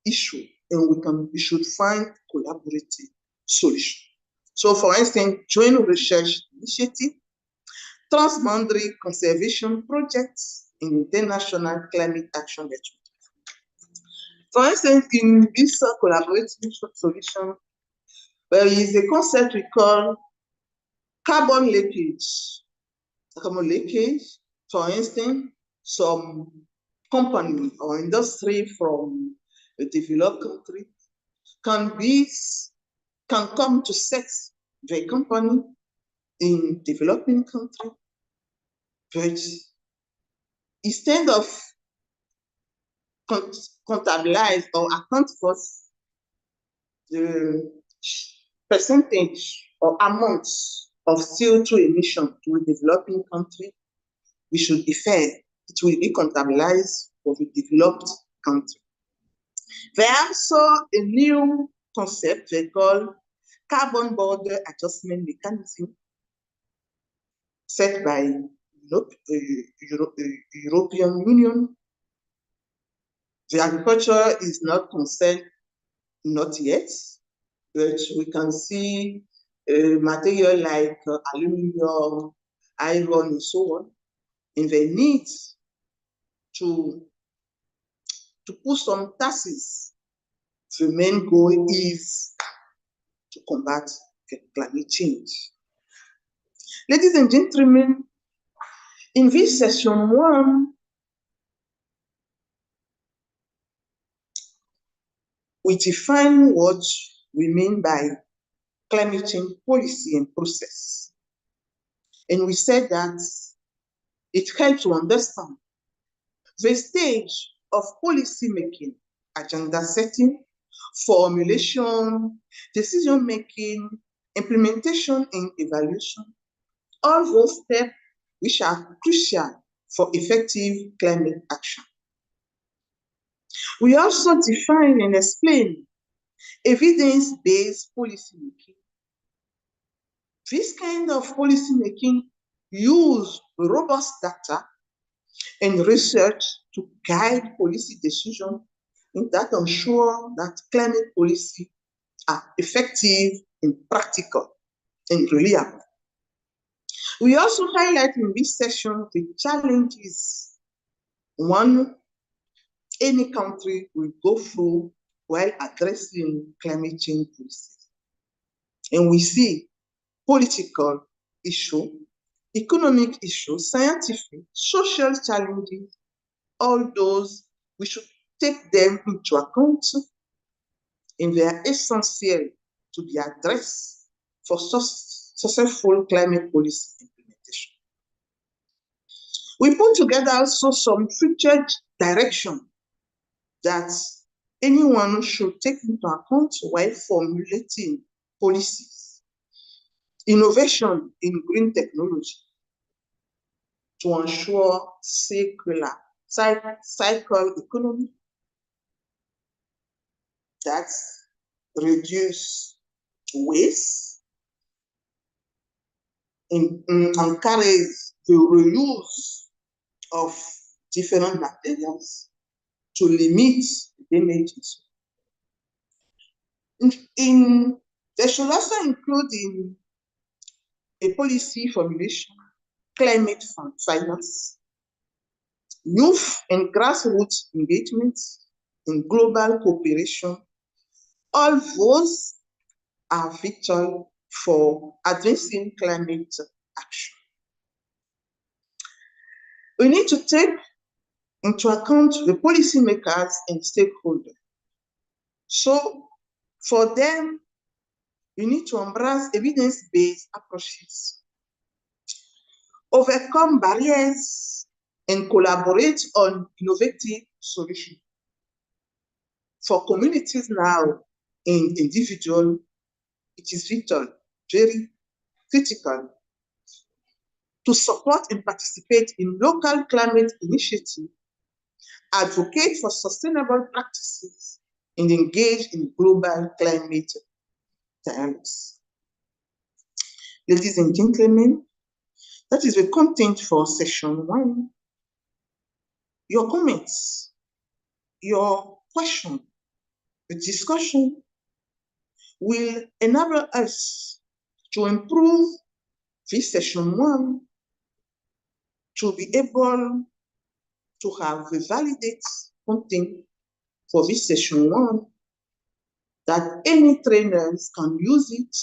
S1: issue, and we should find collaborative solution. So for instance, joint research initiative, transboundary conservation projects, in international climate action network. For instance, in this collaborative solution, there is a concept we call carbon leakage. Carbon leakage, for instance, some company or industry from a developed country can come to set the company in developing country, but instead of contabilize or account for the percentage or amounts of CO2 emission to a developing country, we should defer. It will be contabilized for the developed country. There also a new concept they call carbon border adjustment mechanism set by European Union. The agriculture is not concerned, not yet, but we can see material like aluminum, iron, and so on, and the need to put some taxes. The main goal is to combat climate change. Ladies and gentlemen, in this session 1, we define what we mean by climate change policy and process. And we said that it helps to understand the stage of policy making, agenda setting, formulation, decision making, implementation, and evaluation. All those steps which are crucial for effective climate action. We also define and explain evidence-based policy making. This kind of policy making use robust data and research to guide policy decisions and that ensure that climate policy are effective and practical and reliable. We also highlight in this session the challenges any country will go through while addressing climate change policies. And we see political issues, economic issues, scientific, social challenges, all those, we should take them into account, and they are essential to be addressed for successful climate policy implementation. We put together also some future direction that anyone should take into account while formulating policies. Innovation in green technology to ensure circular cycle economy that reduce waste and encourage the reuse of different materials to limit damages. They should also include in a policy formulation, climate finance, youth and grassroots engagement in global cooperation. All those are vital for advancing climate action. We need to take into account the policymakers and stakeholders. So for them, you need to embrace evidence-based approaches, overcome barriers, and collaborate on innovative solutions. For communities now and individuals, it is vital, very critical, to support and participate in local climate initiatives, advocate for sustainable practices, and engage in global climate dialogues. Ladies and gentlemen, that is the content for session 1. Your comments, your question, the discussion will enable us to improve this session 1, to be able to have the validate content for this session 1, that any trainers can use it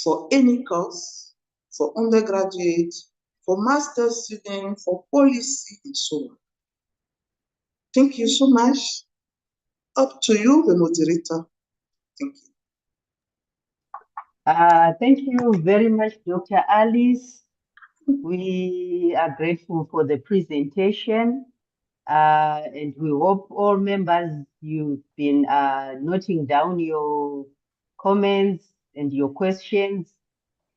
S1: for any course, for undergraduate, for master student, for policy, and so on. Thank you so much. Up to you, the moderator. Thank you.
S2: Thank you very much, Dr. Alice. We are grateful for the presentation, and we hope all members, you've been noting down your comments and your questions.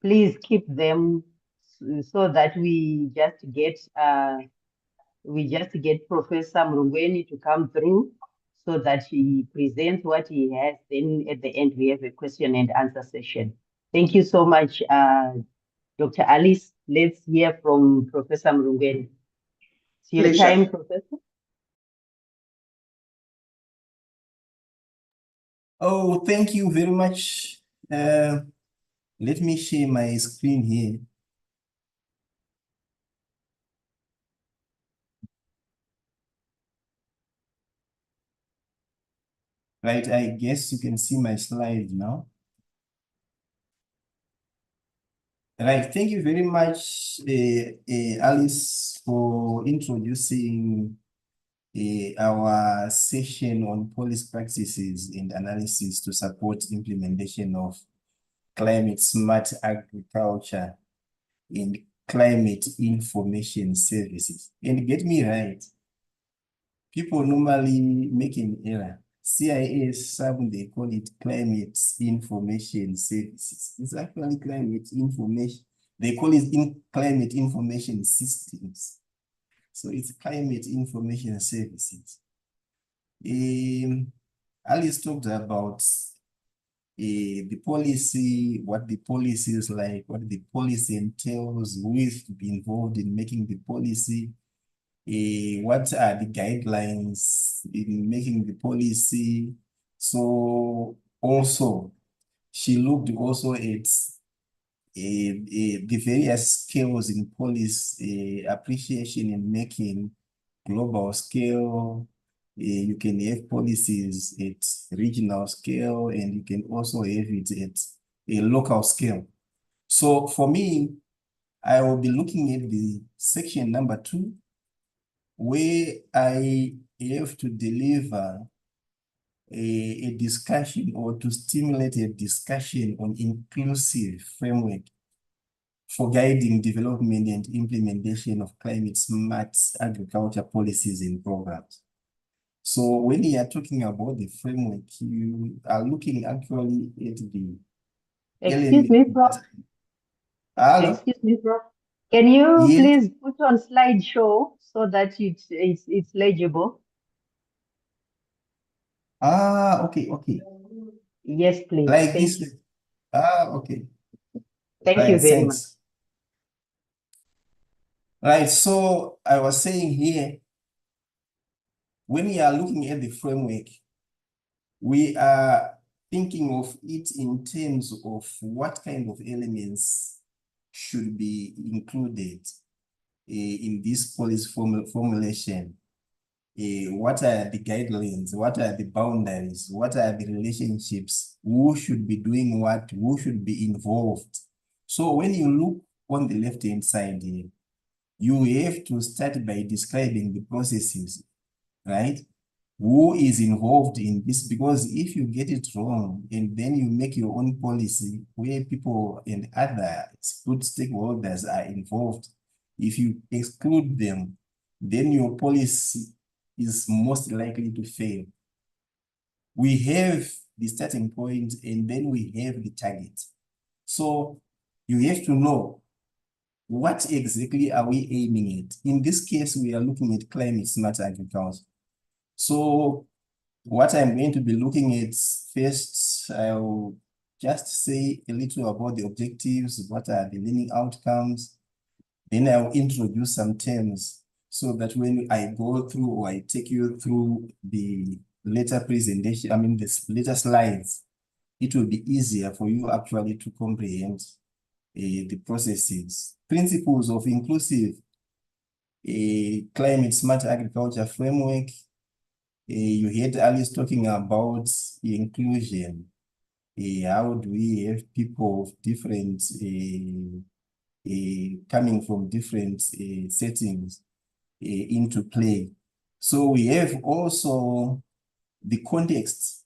S2: Please keep them so that we just get Professor Mrungweni to come through so that he presents what he has. Then at the end, we have a question and answer session. Thank you so much, Dr. Alice. Let's hear from Professor Mrungweni. It's your time, Professor.
S3: Oh, thank you very much. Let me share my screen here. Right, I guess you can see my slide now. Right, thank you very much, Alice, for introducing our session on policy practices and analysis to support implementation of climate smart agriculture and climate information services. And get me right, people normally make an error. CIS, some they call it climate information services. It's actually climate information. They call it climate information systems. So it's climate information services. Alice talked about the policy, what the policy is like, what the policy entails, who is to be involved in making the policy, what are the guidelines in making the policy. So also, she looked also at the various scales in policy appreciation in making global scale. You can have policies at regional scale, and you can also have it at a local scale. So for me, I will be looking at the section number 2, where I have to deliver a discussion or to stimulate a discussion on inclusive framework for guiding development and implementation of climate smart agriculture policies and programs. So when you are talking about the framework, you are looking actually at the
S2: Excuse me, Prof.
S3: Hello?
S2: Excuse me, Prof. Can you
S3: Yes.
S2: please put on slideshow so that it's legible?
S3: Okay, okay.
S2: Yes, please.
S3: Like
S2: Thank
S3: this.
S2: you.
S3: Okay.
S2: Thank you
S3: Right,
S2: very much.
S3: thanks. Right, so I was saying here, when we are looking at the framework, we are thinking of it in terms of what kind of elements should be included in this policy formulation. What are the guidelines? What are the boundaries? What are the relationships? Who should be doing what? Who should be involved? So when you look on the left-hand side here, you have to start by describing the processes, right? Who is involved in this? Because if you get it wrong and then you make your own policy where people and other good stakeholders are involved, if you exclude them, then your policy is most likely to fail. We have the starting point and then we have the target. So you have to know what exactly are we aiming at. In this case, we are looking at climate smart agriculture. So what I'm going to be looking at first, I'll just say a little about the objectives, what are the learning outcomes. Then I'll introduce some terms so that when I go through or I take you through the later presentation, this later slides, it will be easier for you actually to comprehend the processes. Principles of inclusive climate smart agriculture framework. You heard Alice talking about inclusion. How do we have people of different, coming from different settings into play? So we have also the context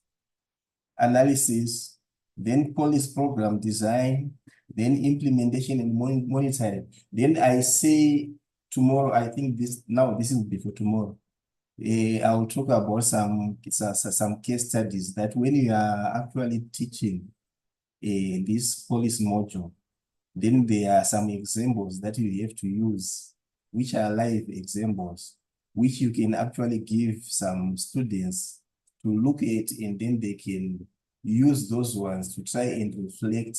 S3: analysis, then policy program design, then implementation and monitoring. Then I say tomorrow, I think this will be for tomorrow. I'll talk about some case studies that when you are actually teaching this policy module, then there are some examples that you have to use, which are live examples, which you can actually give some students to look at, and then they can use those ones to try and reflect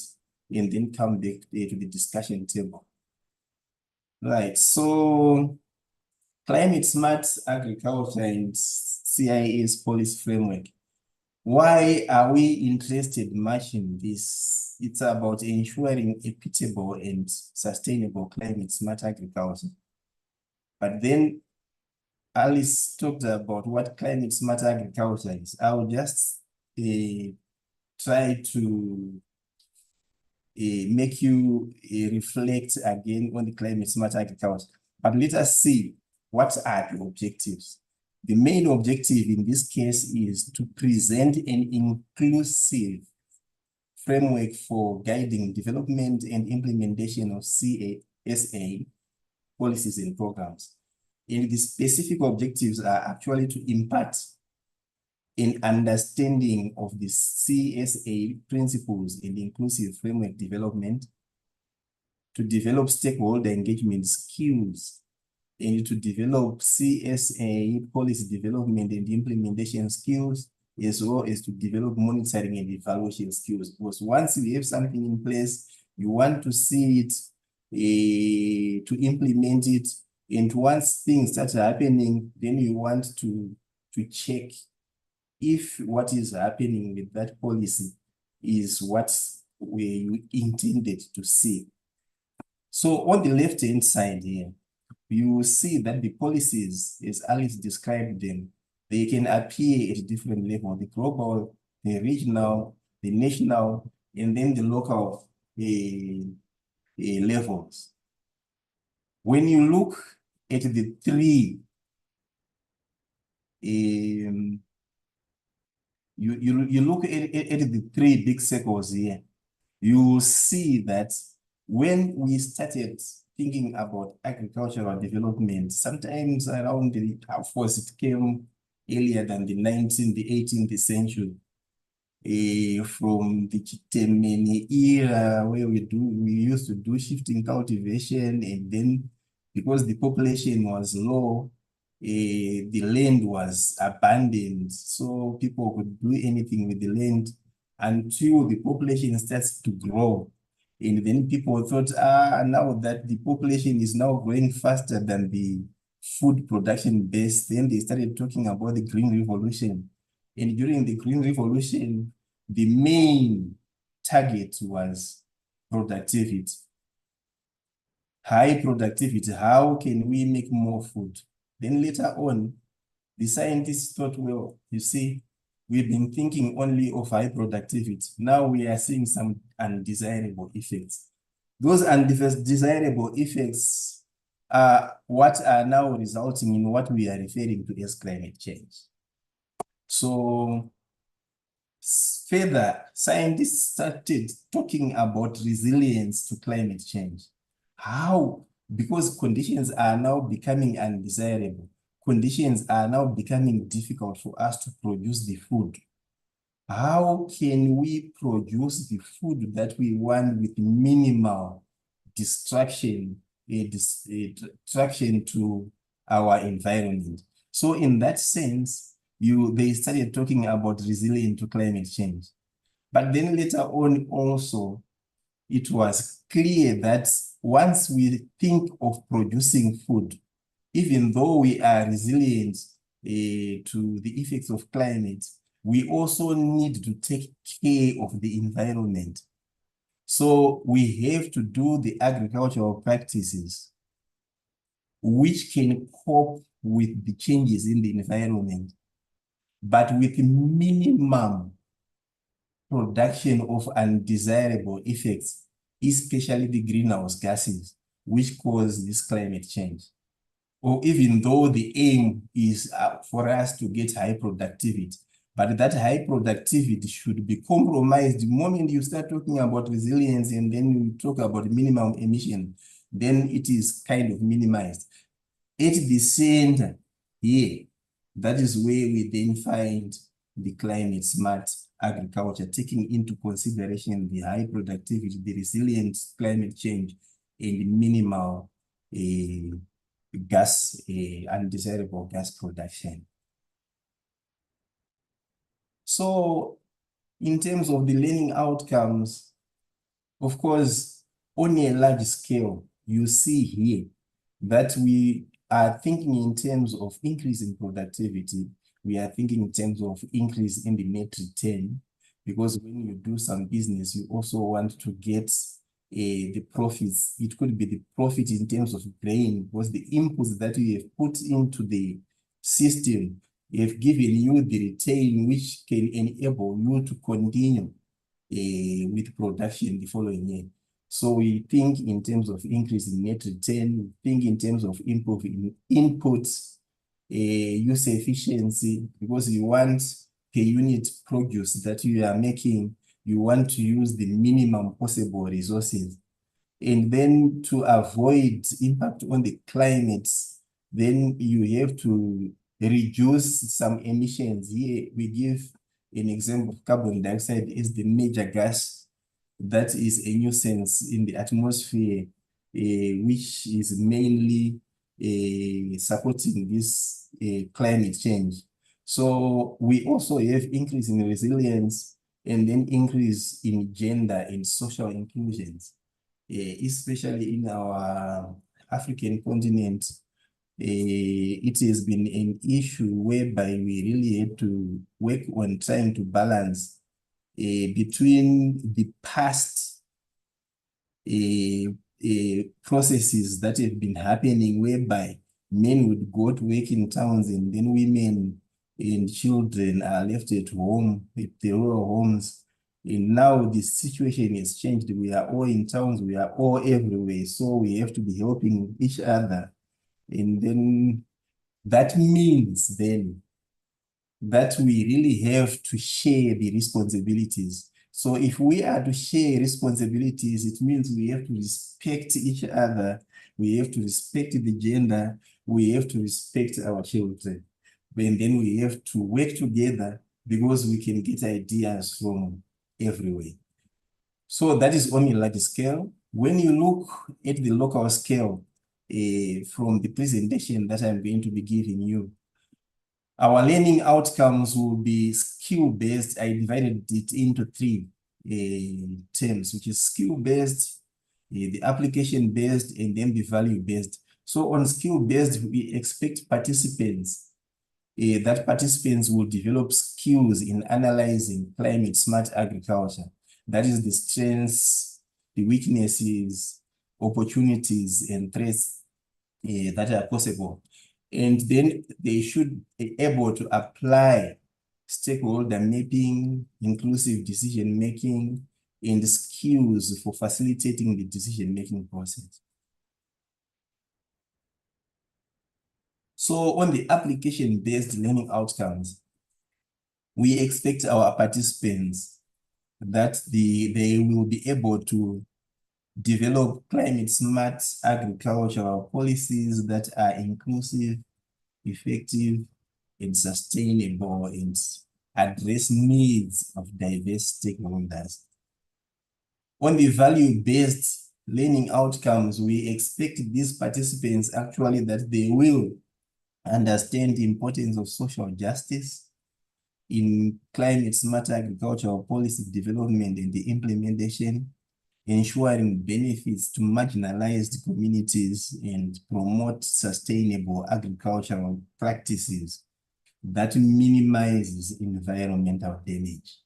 S3: and then come back to the discussion table. Right, so climate smart agriculture and CIS policy framework. Why are we interested much in this? It's about ensuring equitable and sustainable climate smart agriculture. But then Alice talked about what climate smart agriculture is. I'll just try to make you reflect again on the climate smart agriculture. But let us see what are the objectives. The main objective in this case is to present an inclusive framework for guiding development and implementation of CSA policies and programs. And the specific objectives are actually to impart an understanding of the CSA principles in inclusive framework development, to develop stakeholder engagement skills, and to develop CSA policy development and implementation skills, as well as to develop monitoring and evaluation skills. Because once you have something in place, you want to see it, to implement it, and once things start happening, then you want to check if what is happening with that policy is what we intended to see. So on the left-hand side here, you will see that the policies, as Alice described them, they can appear at different levels: the global, the regional, the national, and then the local levels. When you look at the three, you look at the three big circles here, you will see that when we started thinking about agricultural development, sometimes around of course, it came earlier than the 18th century. from the Chitemeni era where we used to do shifting cultivation, and then because the population was low, the land was abandoned, so people could do anything with the land until the population starts to grow. And then people thought, now that the population is now growing faster than the food production base, then they started talking about the Green Revolution. And during the Green Revolution, the main target was productivity. High productivity, how can we make more food? Then later on, the scientists thought, well, you see, we've been thinking only of high productivity. Now we are seeing some undesirable effects. Those undesirable effects are what are now resulting in what we are referring to as climate change. So further, scientists started talking about resilience to climate change. How? Because conditions are now becoming undesirable. Conditions are now becoming difficult for us to produce the food. How can we produce the food that we want with minimal destruction to our environment? So in that sense, they started talking about resilience to climate change. But then later on also, it was clear that once we think of producing food, even though we are resilient to the effects of climate, we also need to take care of the environment. So we have to do the agricultural practices which can cope with the changes in the environment, but with minimum production of undesirable effects, especially the greenhouse gases, which cause this climate change. Or even though the aim is for us to get high productivity, but that high productivity should be compromised. The moment you start talking about resilience and then you talk about minimum emission, then it is kind of minimized. At the center here, that is where we then find the climate smart agriculture, taking into consideration the high productivity, the resilient climate change, and minimal undesirable gas production. So in terms of the learning outcomes, of course, on a large scale, you see here that we are thinking in terms of increase in productivity. We are thinking in terms of increase in the net return, because when you do some business, you also want to get the profits. It could be the profit in terms of grain, because the inputs that you have put into the system have given you the return which can enable you to continue with production the following year. So we think in terms of increase in net return, we think in terms of improving inputs, use efficiency, because you want per unit produce that you are making, you want to use the minimum possible resources. And then to avoid impact on the climate, then you have to reduce some emissions. Here we give an example of carbon dioxide as the major gas that is a nuisance in the atmosphere, which is mainly supporting this climate change. So we also have increase in resilience and then increase in gender and social inclusions, especially in our African continent. It has been an issue whereby we really have to work on trying to balance between the past processes that have been happening, whereby men would go to work in towns and then women and children are left at home, at the rural homes. And now the situation has changed. We are all in towns, we are all everywhere. So we have to be helping each other. And then that means then that we really have to share the responsibilities. So if we are to share responsibilities, it means we have to respect each other, we have to respect the gender, we have to respect our children. And then we have to work together because we can get ideas from everywhere. So that is on a large scale. When you look at the local scale, from the presentation that I'm going to be giving you, our learning outcomes will be skill-based. I divided it into three terms, which is skill-based, the application-based, and then the value-based. So on skill-based, we expect participants will develop skills in analyzing climate smart agriculture. That is the strengths, the weaknesses, opportunities, and threats that are possible. And then they should be able to apply stakeholder mapping, inclusive decision-making, and skills for facilitating the decision-making process. So on the application-based learning outcomes, we expect our participants that they will be able to develop climate smart agricultural policies that are inclusive, effective, and sustainable, and address needs of diverse stakeholders. On the value-based learning outcomes, we expect these participants actually that they will understand the importance of social justice in climate smart agricultural policy development and the implementation, ensuring benefits to marginalized communities and promote sustainable agricultural practices that minimizes environmental damage.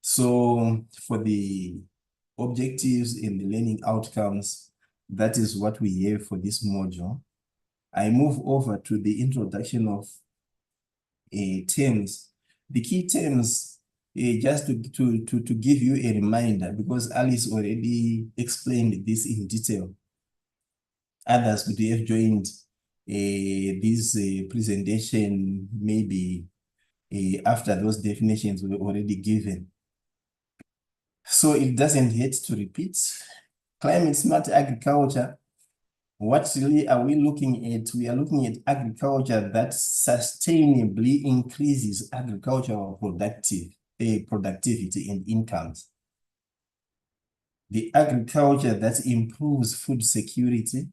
S3: So for the objectives and the learning outcomes, that is what we have for this module. I move over to the introduction of terms. The key terms, just to give you a reminder, because Alice already explained this in detail. Others could have joined this presentation maybe after those definitions were already given. So it doesn't hurt to repeat. Climate smart agriculture, what really are we looking at? We are looking at agriculture that sustainably increases agricultural productivity and incomes. The agriculture that improves food security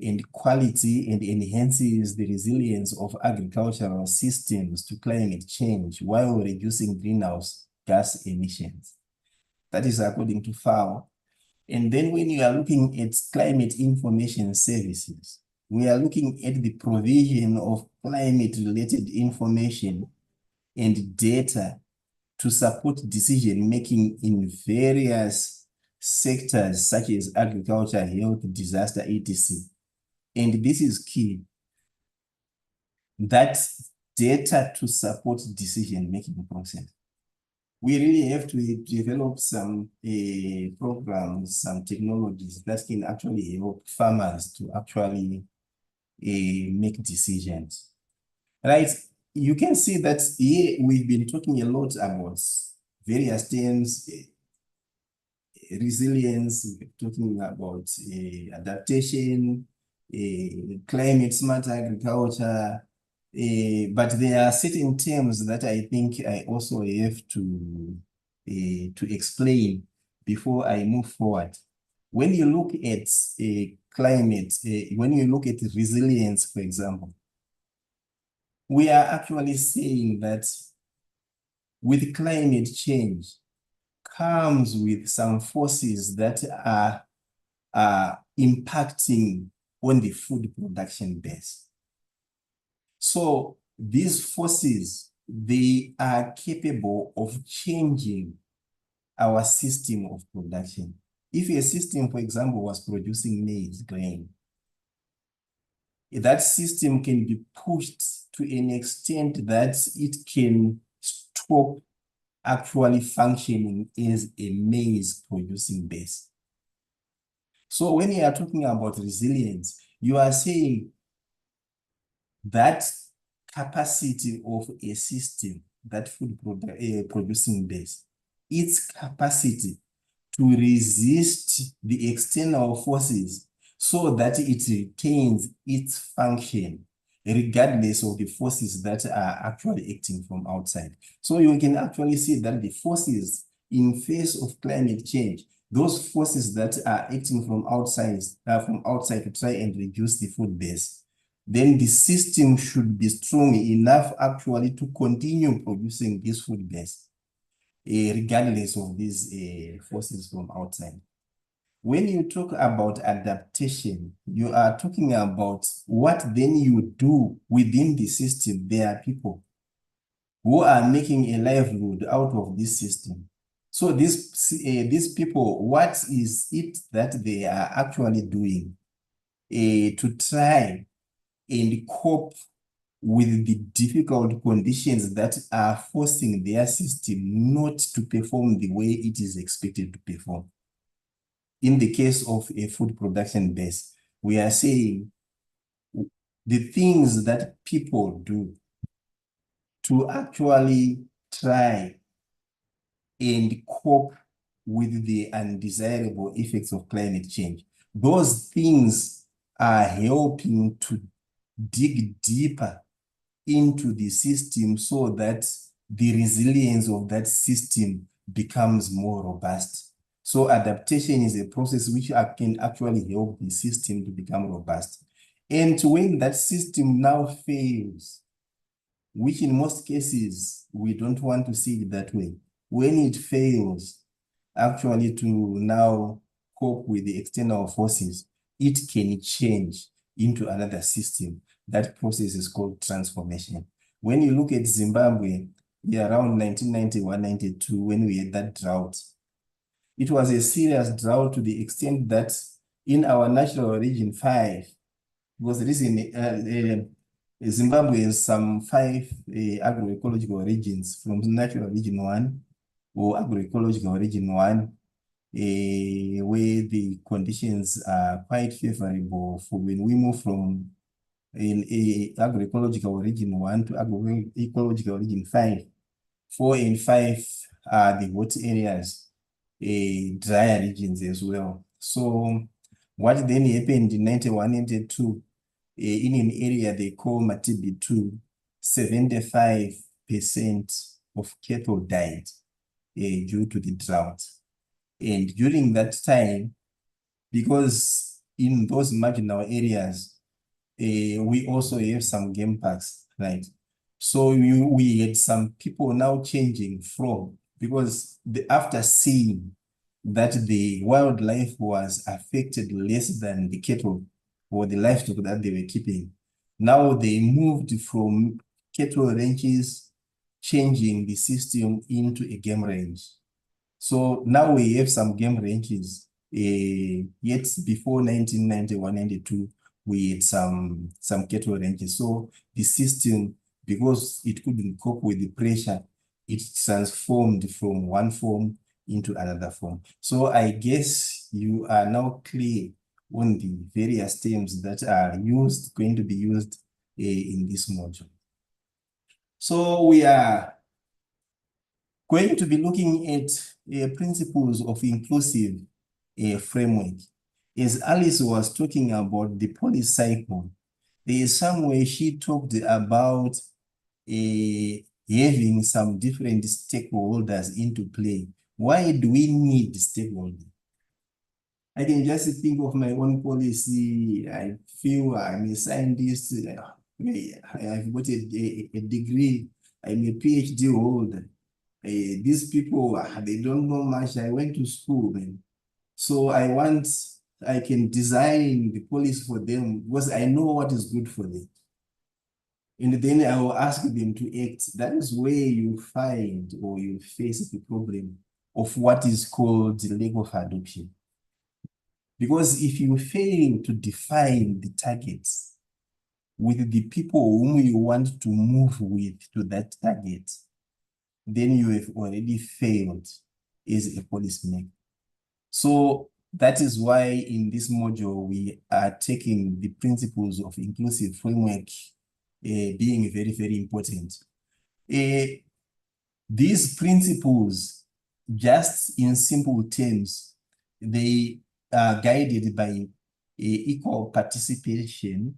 S3: and quality and enhances the resilience of agricultural systems to climate change while reducing greenhouse gas emissions. That is according to FAO. And then when you are looking at climate information services, we are looking at the provision of climate-related information and data to support decision-making in various sectors such as agriculture, health, disaster, etc. And this is key. That data to support decision-making process. We really have to develop some programs, some technologies that can actually help farmers to actually make decisions. Right? You can see that here we've been talking a lot about various terms, resilience, we're talking about adaptation, climate smart agriculture, but there are certain terms that I think I also have to explain before I move forward. When you look at climate, when you look at resilience, for example, we are actually saying that with climate change comes with some forces that are impacting on the food production base. So these forces, they are capable of changing our system of production. If a system, for example, was producing maize grain, that system can be pushed to an extent that it can stop actually functioning as a maize producing base. So when you are talking about resilience, you are saying that capacity of a system, that food producing base, its capacity to resist the external forces so that it retains its function regardless of the forces that are actually acting from outside. So you can actually see that the forces in face of climate change, those forces that are acting from outside to try and reduce the food base, then the system should be strong enough actually to continue producing this food base, regardless of these forces from outside. When you talk about adaptation, you are talking about what then you do within the system. There are people who are making a livelihood out of this system. So these people, what is it that they are actually doing to try and cope with the difficult conditions that are forcing their system not to perform the way it is expected to perform? In the case of a food production base, we are saying the things that people do to actually try and cope with the undesirable effects of climate change. Those things are helping to dig deeper into the system so that the resilience of that system becomes more robust. So adaptation is a process which can actually help the system to become robust. And when that system now fails, which in most cases, we don't want to see it that way, when it fails actually to now cope with the external forces, it can change into another system. That process is called transformation. When you look at Zimbabwe, around 1991-92, when we had that drought, it was a serious drought to the extent that in our national region 5, because there is Zimbabwe has some 5 agroecological regions from natural region 1 or agroecological region 1, where the conditions are quite favorable for when we move from agroecological region 1 to agroecological region 5. 4 and 5 are the hot areas, drier regions as well. So what then happened in 91-92, in an area they call Matibi 2, 75% of cattle died due to the drought. And during that time, because in those marginal areas, we also have some game parks, right? So we had some people now changing from, because after seeing that the wildlife was affected less than the cattle or the livestock that they were keeping, now they moved from cattle ranches, changing the system into a game range. So now we have some game ranges. Yet before 1991-92, we had some cattle ranges. So the system, because it couldn't cope with the pressure, it transformed from one form into another form. So I guess you are now clear on the various terms that are going to be used in this module. So we are going to be looking at principles of inclusive framework. As Alice was talking about the policy cycle, there is somewhere she talked about having some different stakeholders into play. Why do we need stakeholders? I can just think of my own policy. I feel I'm a scientist. I've got a degree. I'm a PhD holder. These people, they don't know much. I went to school, man. So I can design the policy for them because I know what is good for them. And then I will ask them to act. That is where you find or you face the problem of what is called the lack of adoption. Because if you fail to define the targets with the people whom you want to move with to that target, then you have already failed as a policymaker. So that is why in this module, we are taking the principles of inclusive framework being very, very important. These principles, just in simple terms, they are guided by equal participation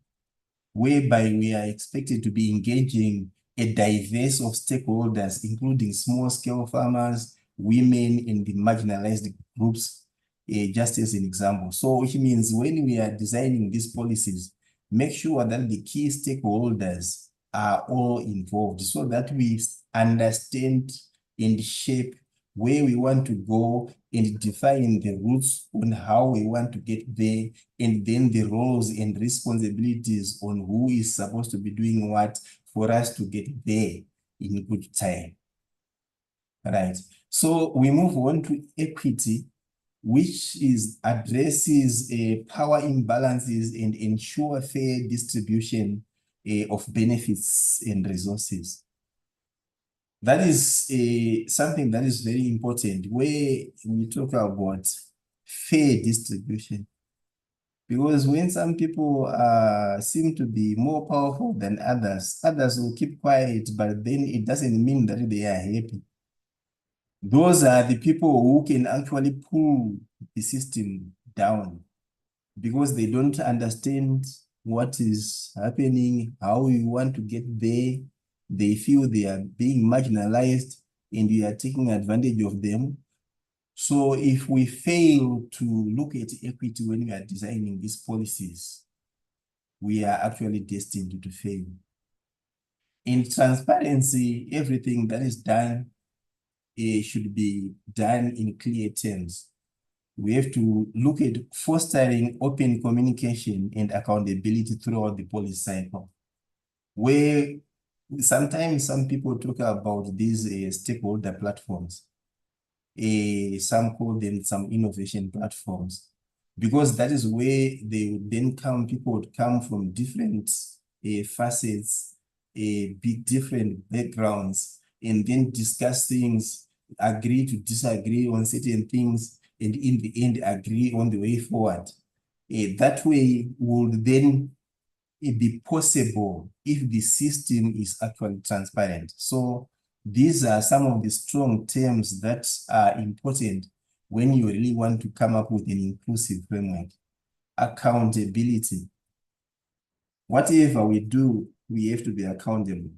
S3: whereby we are expected to be engaging a diverse of stakeholders, including small-scale farmers, women, and the marginalized groups, just as an example. So which means when we are designing these policies, make sure that the key stakeholders are all involved so that we understand and shape where we want to go and define the routes on how we want to get there, and then the roles and responsibilities on who is supposed to be doing what for us to get there in good time. Right. So we move on to equity, which addresses power imbalances and ensure fair distribution of benefits and resources. That is something that is very important where we talk about fair distribution. Because when some people seem to be more powerful than others, others will keep quiet, but then it doesn't mean that they are happy. Those are the people who can actually pull the system down because they don't understand what is happening, how we want to get there. They feel they are being marginalized and we are taking advantage of them. So if we fail to look at equity when we are designing these policies, we are actually destined to fail. In transparency, everything that is done should be done in clear terms. We have to look at fostering open communication and accountability throughout the policy cycle, where sometimes some people talk about these stakeholder platforms. Some call them some innovation platforms, because that is where they would then come, people would come from different facets, big different backgrounds, and then discuss things, agree to disagree on certain things, and in the end agree on the way forward. That way would then be possible if the system is actually transparent. So these are some of the strong terms that are important when you really want to come up with an inclusive framework. Accountability. Whatever we do, we have to be accountable.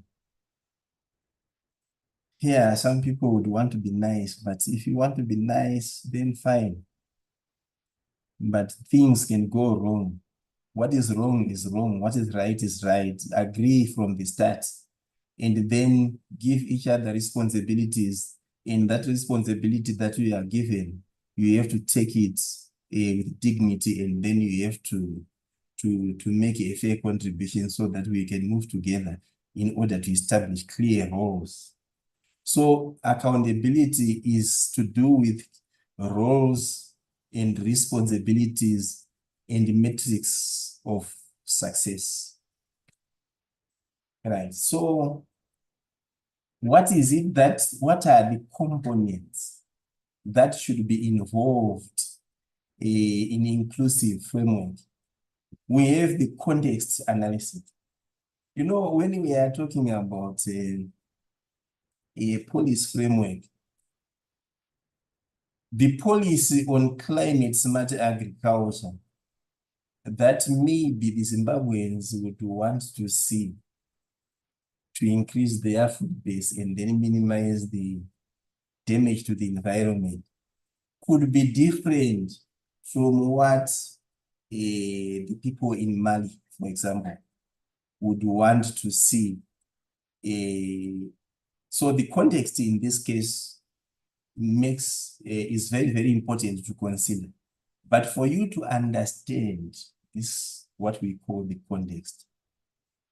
S3: Here, some people would want to be nice, but if you want to be nice, then fine. But things can go wrong. What is wrong is wrong. What is right is right. Agree from the start. And then give each other responsibilities. In that responsibility that you are given, you have to take it with dignity, and then you have to make a fair contribution so that we can move together in order to establish clear roles. So accountability is to do with roles and responsibilities and metrics of success. Right. So what are the components that should be involved in inclusive framework? We have the context analysis. You know, when we are talking about a policy framework, the policy on climate smart agriculture that maybe the Zimbabweans would want to see to increase their food base and then minimize the damage to the environment could be different from what the people in Mali, for example, would want to see. So the context in this case is very, very important to consider. But for you to understand this, what we call the context,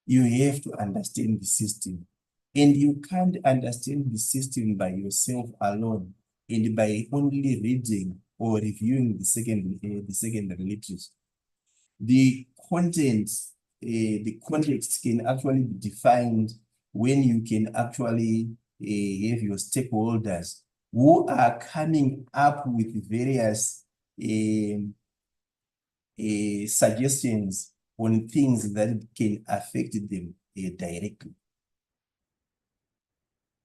S3: you have to understand the system. And you can't understand the system by yourself alone and by only reading or reviewing the secondary literature. The context can actually be defined when you can actually have your stakeholders who are coming up with various suggestions on things that can affect them directly.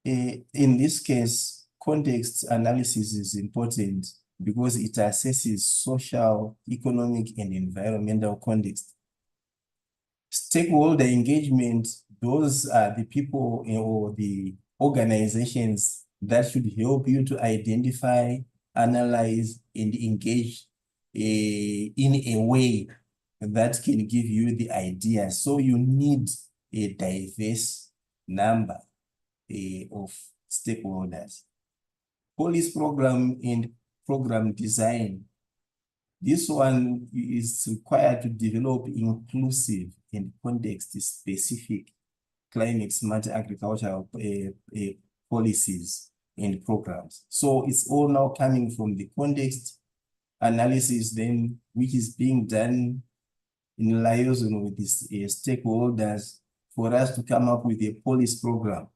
S3: In this case, context analysis is important because it assesses social, economic, and environmental context. Stakeholder engagement, those are the people or the organizations that should help you to identify, analyze, and engage in a way that can give you the idea. So you need a diverse number of stakeholders. Policy program and program design. This one is required to develop inclusive and context-specific climate smart agricultural policies and programs. So it's all now coming from the context analysis then, which is being done in liaison with these stakeholders for us to come up with a policy program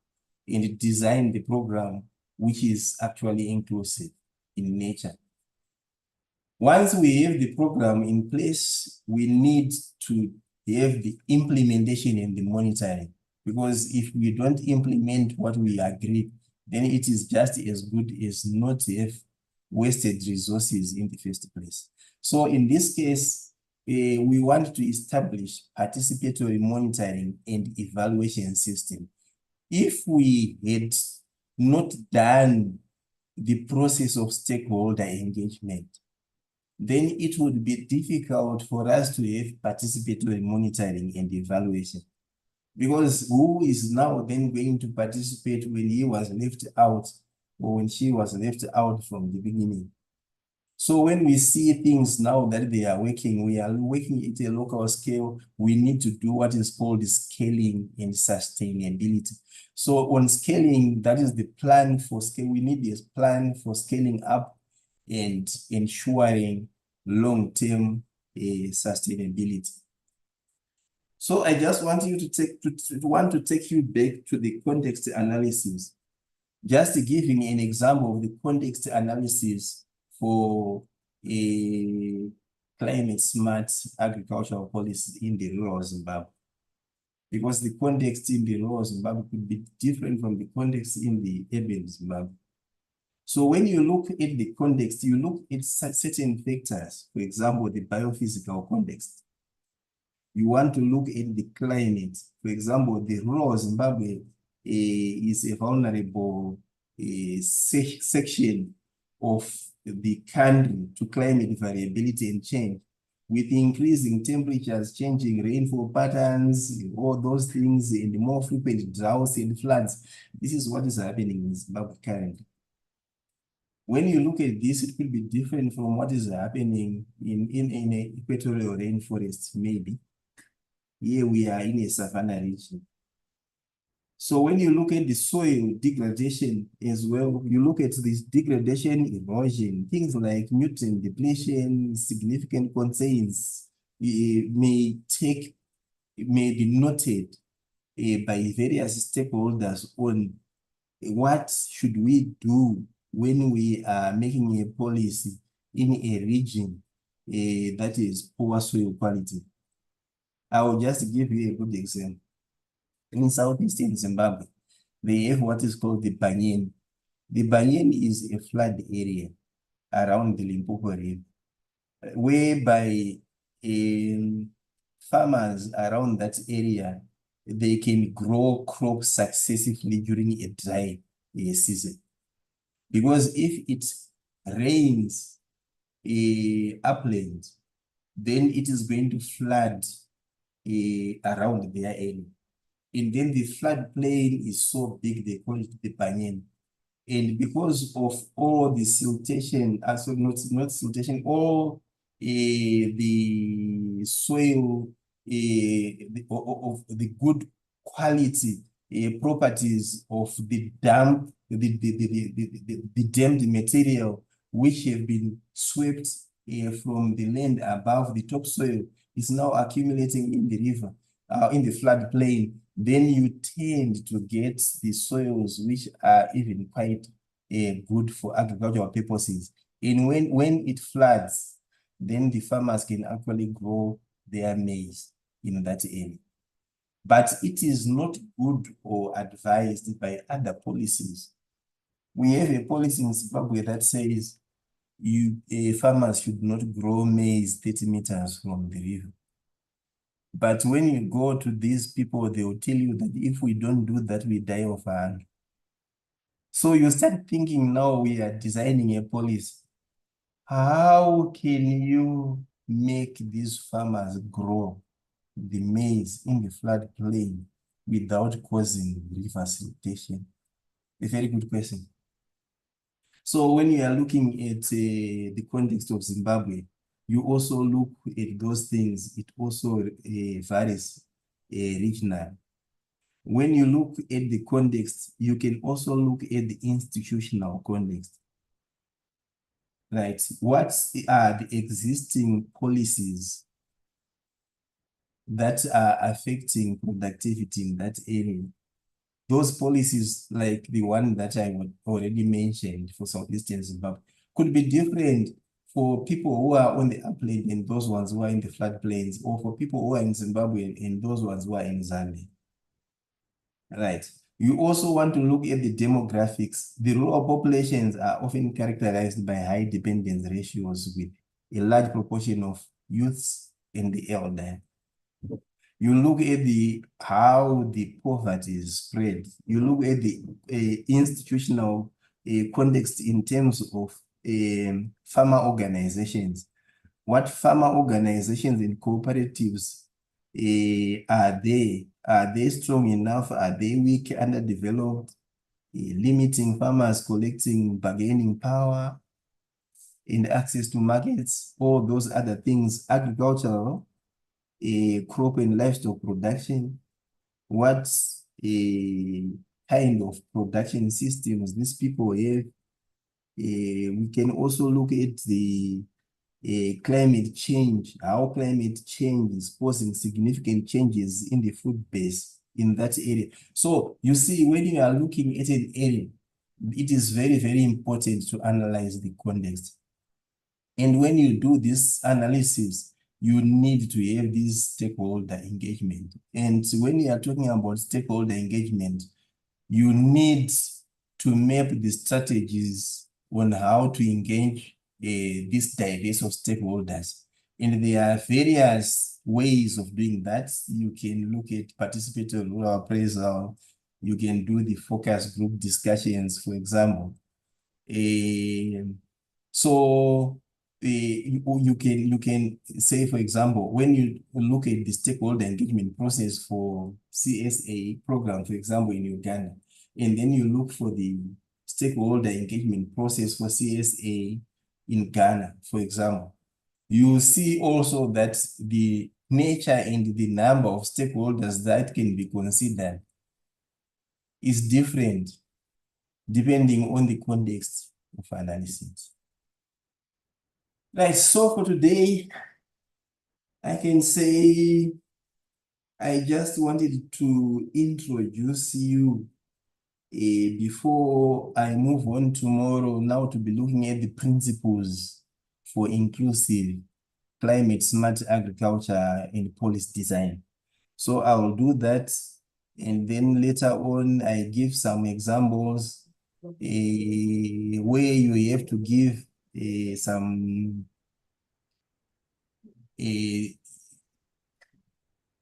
S3: and design the program which is actually inclusive in nature. Once we have the program in place, we need to have the implementation and the monitoring, because if we don't implement what we agree, then it is just as good as not to have wasted resources in the first place. So in this case, we want to establish participatory monitoring and evaluation system. If we had not done the process of stakeholder engagement, then it would be difficult for us to have participatory monitoring and evaluation. Because who is now then going to participate when he was left out or when she was left out from the beginning? So when we see things now that they are working, we are working at a local scale, we need to do what is called scaling and sustainability. So on scaling, that is the plan for scale. We need this plan for scaling up and ensuring long-term sustainability. So I just want you to take you back to the context analysis, just giving an example of the context analysis for a climate smart agricultural policy in the rural Zimbabwe. Because the context in the rural Zimbabwe could be different from the context in the urban Zimbabwe. So when you look at the context, you look at certain factors, for example, the biophysical context. You want to look at the climate. For example, the rural Zimbabwe is a vulnerable section of the country to climate variability and change. With increasing temperatures, changing rainfall patterns, all those things, and more frequent droughts and floods, this is what is happening in Zimbabwe currently. When you look at this, it could be different from what is happening in an equatorial rainforest, maybe. Here we are in a savanna region. So when you look at the soil degradation as well, you look at this degradation, erosion, things like nutrient depletion, significant concerns may be noted by various stakeholders on what should we do when we are making a policy in a region that is poor soil quality. I will just give you a good example. In southeastern Zimbabwe, they have what is called the Banyan. The Banyan is a flood area around the Limpopo River, whereby farmers around that area, they can grow crops successively during a dry season. Because if it rains upland, then it is going to flood around their area. And then the floodplain is so big, they call it the Banyan. And because of all the siltation, also not siltation, all the soil of the good quality properties of the damp, the damned material which have been swept from the land above the topsoil is now accumulating in the river, in the floodplain. Then you tend to get the soils which are even quite good for agricultural purposes. And when it floods, then the farmers can actually grow their maize in that area. But it is not good or advised by other policies. We have a policy in Zimbabwe that says farmers should not grow maize 30 meters from the river. But when you go to these people, they will tell you that if we don't do that, we die of hunger. So you start thinking now we are designing a policy. How can you make these farmers grow the maize in the floodplain without causing river siltation? A very good question. So when you are looking at the context of Zimbabwe, you also look at those things. It also varies regionally. When you look at the context, you can also look at the institutional context. Right? What are the existing policies that are affecting productivity in that area? Those policies, like the one that I already mentioned for Southeastern Zimbabwe, could be different for people who are on the upland and those ones who are in the floodplains, or for people who are in Zimbabwe and those ones who are in Zambia. Right. You also want to look at the demographics. The rural populations are often characterized by high dependence ratios with a large proportion of youths and the elderly. You look at how the poverty is spread. You look at the institutional context in terms of farmer organizations. What farmer organizations and cooperatives are they? Are they strong enough? Are they weak, underdeveloped, limiting farmers collecting bargaining power and access to markets? All those other things, agricultural, crop and livestock production, what kind of production systems these people have. We can also look at the climate change, how climate change is causing significant changes in the food base in that area. So you see, when you are looking at an area, it is very, very important to analyze the context. And when you do this analysis, you need to have this stakeholder engagement. And when you are talking about stakeholder engagement, you need to map the strategies on how to engage this diverse of stakeholders. And there are various ways of doing that. You can look at participatory rural appraisal. You can do the focus group discussions, for example. So you can say, for example, when you look at the stakeholder engagement process for CSA program, for example, in Uganda, and then you look for the stakeholder engagement process for CSA in Ghana, for example, you see also that the nature and the number of stakeholders that can be considered is different depending on the context of analysis. Right, so for today, I can say I just wanted to introduce you before I move on tomorrow now to be looking at the principles for inclusive climate smart agriculture and policy design. So I will do that, and then later on I give some examples where you have to give some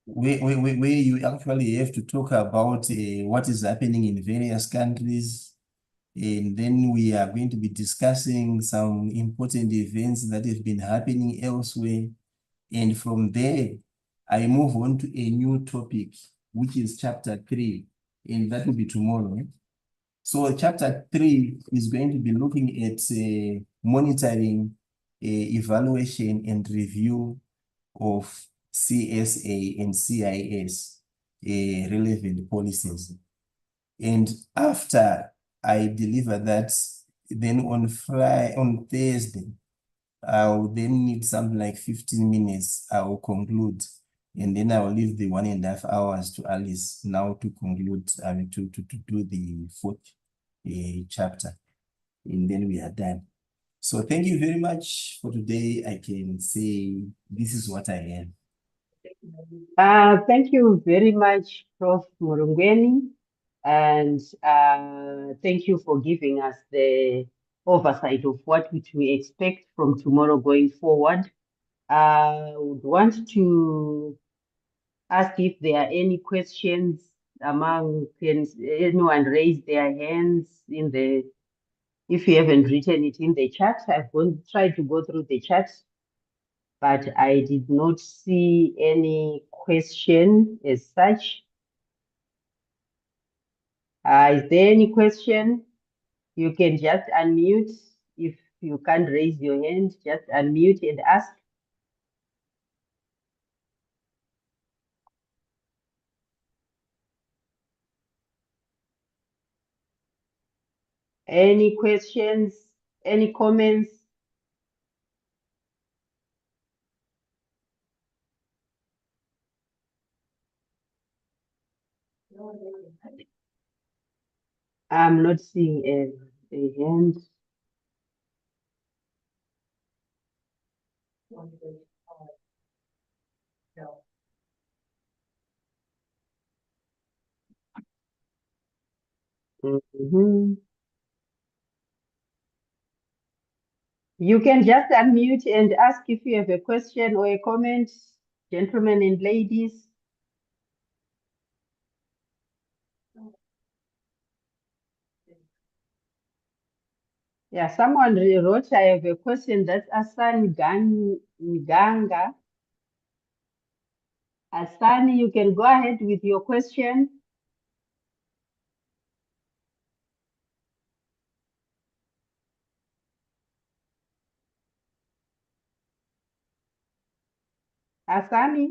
S3: where you actually have to talk about what is happening in various countries. And then we are going to be discussing some important events that have been happening elsewhere. And from there, I move on to a new topic, which is chapter 3, and that will be tomorrow. So chapter 3 is going to be looking at monitoring, evaluation, and review of CSA and CIS relevant policies. And after I deliver that, then on Thursday, I'll then need something like 15 minutes. I will conclude, and then I will leave the 1.5 hours to Alice now to conclude, to do the fourth chapter, and then we are done. So thank you very much for today. I can say this is what I am.
S2: Thank you very much, Prof. Murungweni, and thank you for giving us the oversight of what we expect from tomorrow going forward. I would want to ask if there are any questions among, can anyone raise their hands in the, if you haven't written it in the chat. I've tried to go through the chat, but I did not see any question as such. Is there any question? You can just unmute. If you can't raise your hand, just unmute and ask. Any questions? Any comments? I'm not seeing a hand. Mhm. You can just unmute and ask if you have a question or a comment, gentlemen and ladies. Yeah, someone wrote, I have a question. That's Asan Nganga. Asani, you can go ahead with your question. Asani?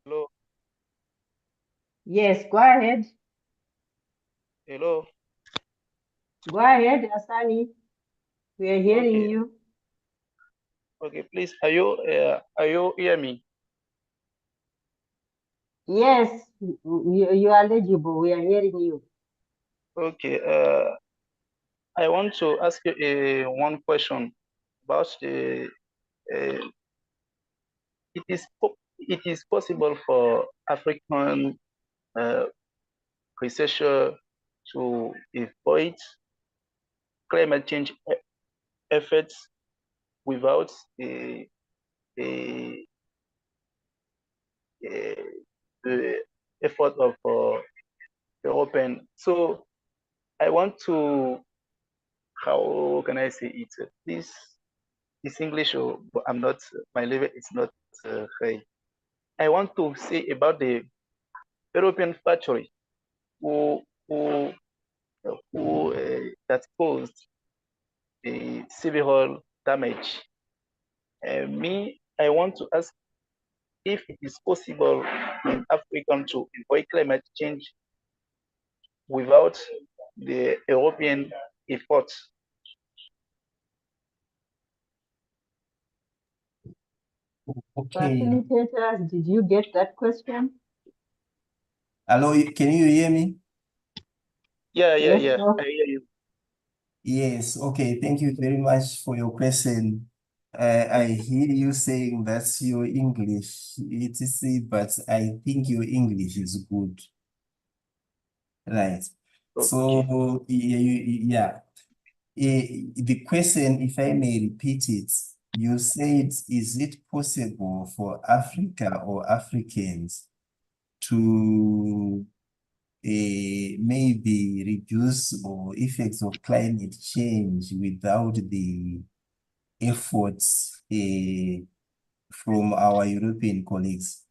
S4: Hello,
S2: Yes, go ahead.
S4: hello.
S2: Go ahead, Asani. We are hearing
S4: Okay,
S2: you.
S4: okay. Please, are you hear me?
S2: Yes, you are eligible. We are hearing you.
S4: Okay. I want to ask you one question about the. It is possible for African researcher to avoid climate change effects without a, the effort of European. So I want to, how can I say it? This English, but I'm not, my level is not high. I want to say about the European factory who, that caused the severe damage. I want to ask if it is possible in Africa to avoid climate change without the European efforts.
S3: Okay.
S2: Facilitators, did you get that question?
S3: Hello, can you hear me?
S4: Yeah,
S2: Yes,
S4: I
S2: sir.
S4: hear you.
S3: Yes, okay. Thank you very much for your question. I hear you saying that's your English, etc., but I think your English is good. Right.
S4: Okay.
S3: So, yeah. The question, if I may repeat it, you said, is it possible for Africa or Africans to maybe reduce or effects of climate change without the efforts from our European colleagues,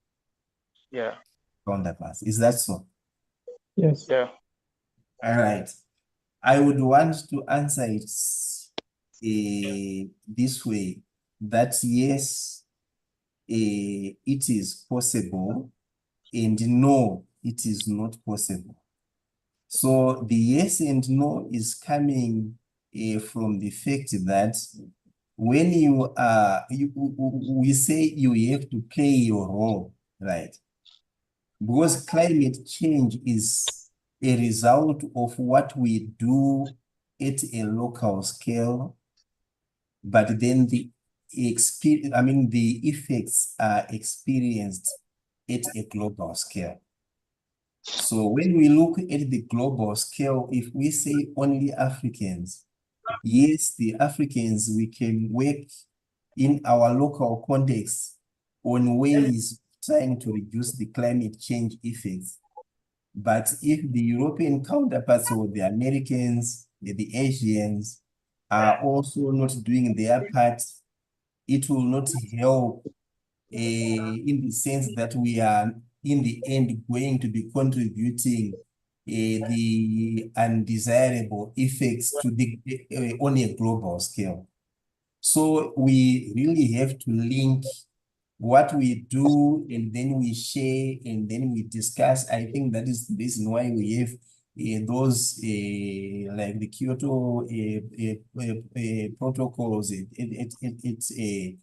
S4: Yeah,
S3: counterparts? Is that so?
S5: Yes.
S4: yeah,
S3: All right. I would want to answer it this way, that yes, it is possible, and no, it is not possible. So the yes and no is coming from the fact that when we say you have to play your role, right? Because climate change is a result of what we do at a local scale, but then the effects are experienced at a global scale. So when we look at the global scale, if we say only Africans, yes, the Africans, we can work in our local context on ways trying to reduce the climate change effects. But if the European counterparts or the Americans, the Asians are also not doing their part, it will not help in the sense that we are in the end going to be contributing the undesirable effects to the on a global scale. So we really have to link what we do and then we share and then we discuss. I think that is the reason why we have those like the Kyoto protocols. It's a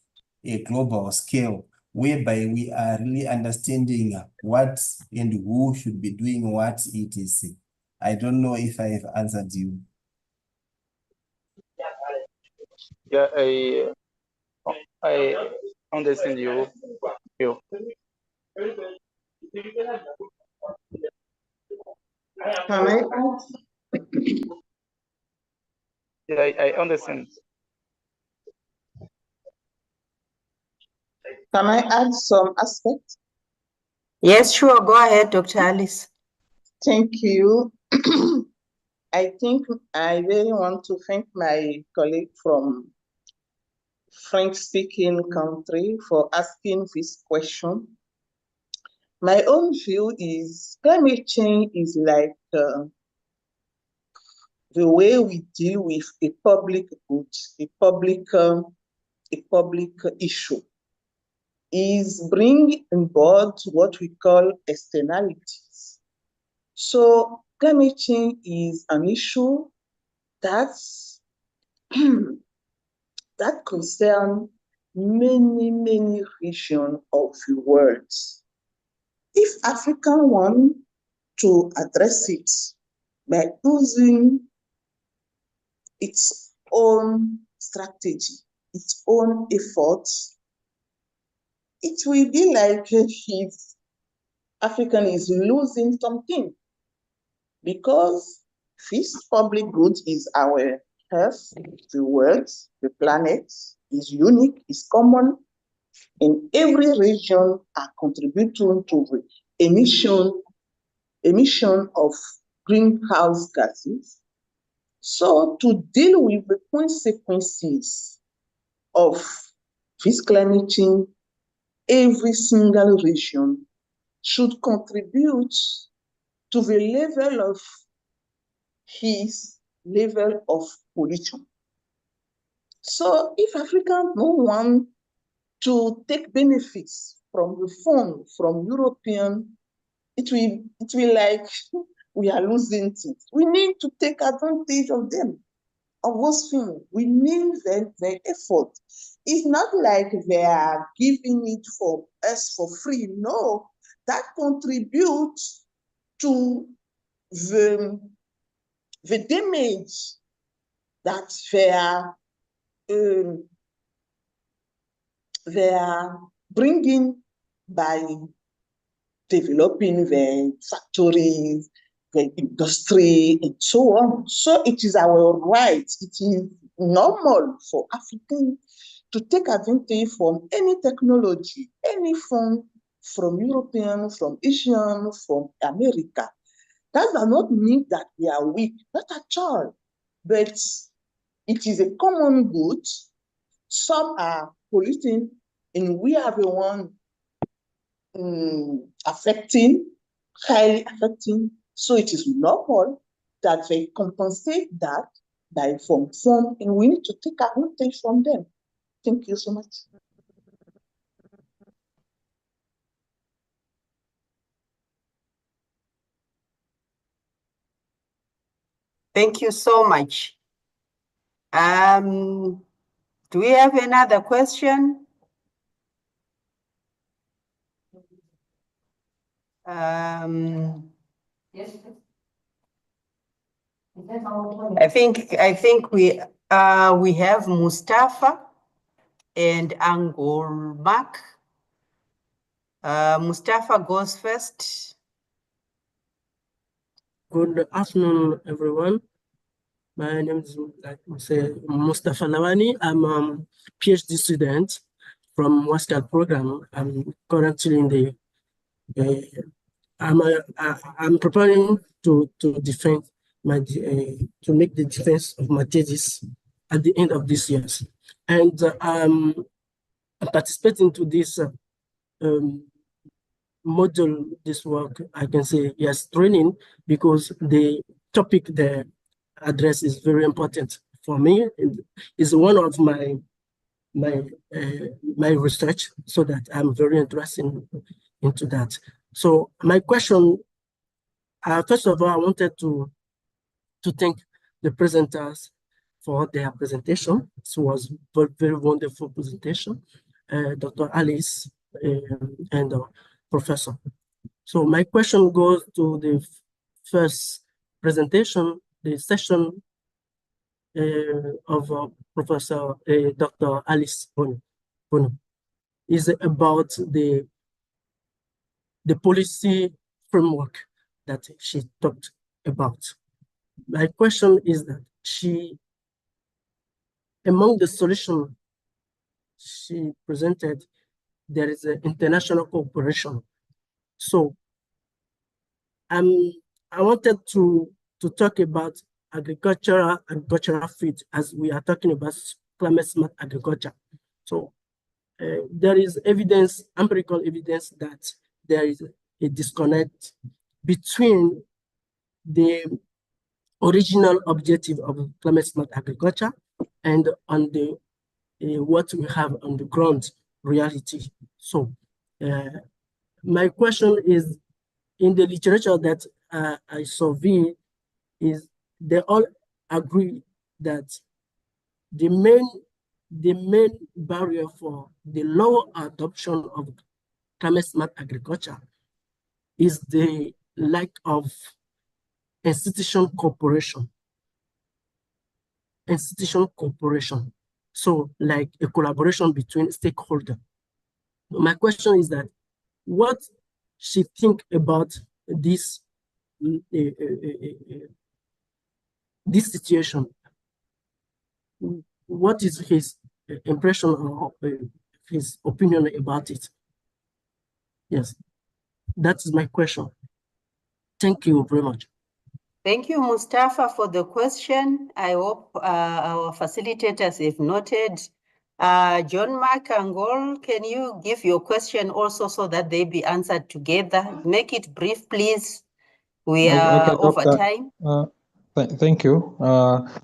S3: global scale whereby we are really understanding what and who should be doing what it is. I don't know if I have answered you.
S4: Yeah, I understand you.
S1: Can I add?
S4: Yeah, I understand.
S1: Can I add some aspects?
S2: Yes, sure. Go ahead, Dr. Alice.
S1: Thank you. I think I really want to thank my colleague from French-speaking country for asking this question. My own view is climate change is like the way we deal with a public good, a public issue, is bring on board what we call externalities. So climate change is an issue that's that concerns many regions of the world. If Africa want to address it by using its own strategy, its own efforts, it will be like if African is losing something, because this public good is our Earth, the world, the planet is unique, is common, and every region are contributing to the emission of greenhouse gases. So to deal with the consequences of this climate change, every single region should contribute to the level of his level of pollution. So if Africans don't want to take benefits from the fund from European, it will like we are losing things. We need to take advantage of them, of those things. We need their effort. It's not like they are giving it for us for free. No, that contributes to the damage that they are bringing by developing the factories, the industry, and so on. So it is our right, it is normal for Africans to take advantage from any technology, any fund from European, from Asian, from America. That does not mean that we are weak, not at all. But it is a common good. Some are polluting, and we are the one affecting, highly affecting. So it is normal that they compensate that by from, and we need to take advantage from them. Thank you so much.
S2: Thank you so much. Do we have another question? Yes. I think we have Mustafa and Angolmak. Mustafa goes first.
S5: Good afternoon, everyone. My name is, like we say, Mustafa Lawani. I'm a PhD student from WASCAL program. I'm currently in the, I'm preparing to defend my, to make the defense of my thesis at the end of this year. And I'm participating to this module, this work, I can say, yes, training, because the topic the address is very important for me. It's one of my my research, so that I'm very interested into that. So my question, first of all, I wanted to thank the presenters for their presentation. It was very, very wonderful presentation, Dr. Alice and Professor. So my question goes to the first presentation, the session of Professor Dr. Alice Bono is about the policy framework that she talked about. My question is that among the solutions she presented, there is an international cooperation. So I wanted to talk about agricultural food, as we are talking about climate smart agriculture. So there is evidence, empirical evidence, that there is a disconnect between the original objective of climate smart agriculture and on the what we have on the ground reality. So my question is, in the literature that I surveyed, is they all agree that the main barrier for the lower adoption of climate smart agriculture is the lack of institutional cooperation. So like a collaboration between stakeholders. My question is that, what she think about this this situation? What is his impression or his opinion about it? Yes, that is my question. Thank you very much.
S2: Thank you, Mustafa, for the question. I hope our facilitators have noted. John Mark Angol, can you give your question also so that they be answered together? Make it brief, please. We are over time.
S6: Thank you.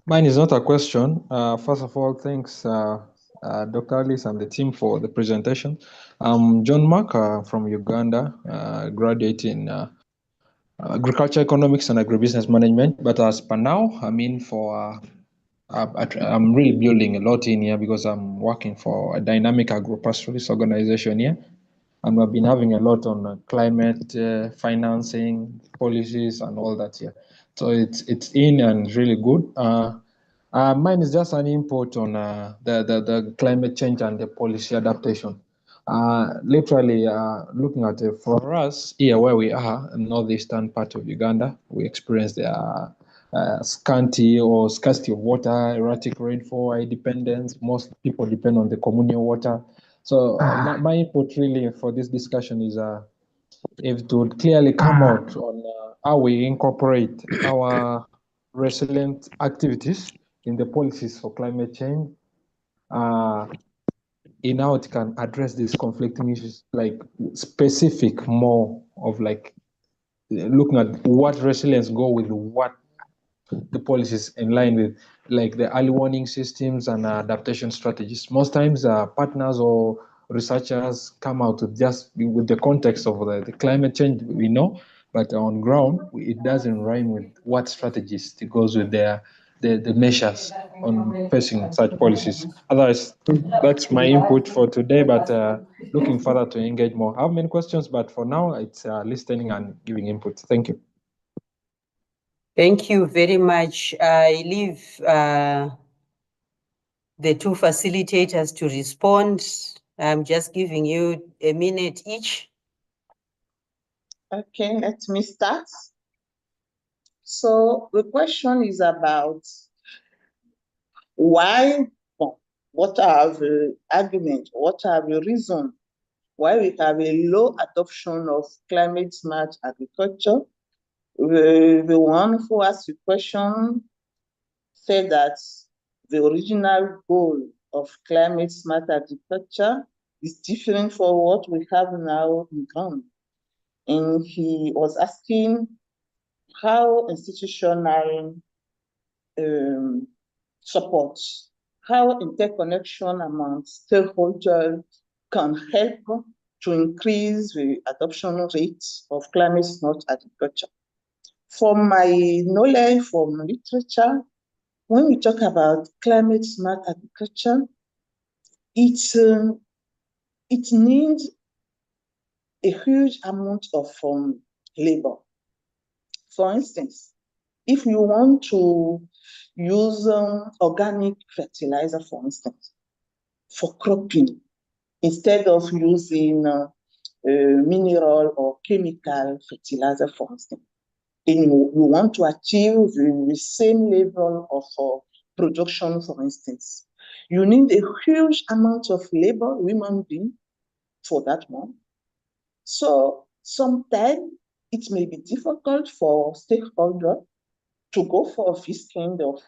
S6: Mine is not a question. First of all, thanks, Dr. Alice and the team for the presentation. I'm John Mark from Uganda, graduate in agriculture economics and agribusiness management. But as per now, I'm in for, I'm really building a lot in here because I'm working for a dynamic agro-pastoralist organization here. And we've been having a lot on climate financing, policies, and all that here. So it's in and really good. Mine is just an input on the climate change and the policy adaptation. Literally looking at it for us here where we are in northeastern part of Uganda, we experience the scanty or scarcity of water, erratic rainfall, high dependence. Most people depend on the communal water. So my input really for this discussion is if it would clearly come out on how we incorporate our resilient activities in the policies for climate change, in how it can address these conflicting issues, like specific more of like looking at what resilience go with what the policies in line with, like the early warning systems and adaptation strategies. Most times partners or researchers come out with just with the context of the climate change we know, but on ground it doesn't rhyme with what strategies it goes with the measures on facing such policies. Otherwise, that's my input for today, but looking further to engage more. I have many questions, but for now it's listening and giving input. Thank you.
S2: Thank you very much. I leave the two facilitators to respond. I'm just giving you a minute each.
S1: Okay, let me start. So the question is about why, what are the arguments, what are the reasons why we have a low adoption of climate smart agriculture? The one who asked the question said that the original goal of climate smart agriculture is different from what we have now in ground. And he was asking how institutional support, how interconnection among stakeholders can help to increase the adoption rate of climate smart agriculture. From my knowledge from literature, when we talk about climate smart agriculture, it needs a huge amount of labor. For instance, if you want to use organic fertilizer, for instance, for cropping, instead of using mineral or chemical fertilizer, for instance, then you want to achieve the same level of production, for instance, you need a huge amount of labor, human being, for that one. So sometimes it may be difficult for stakeholders to go for this kind of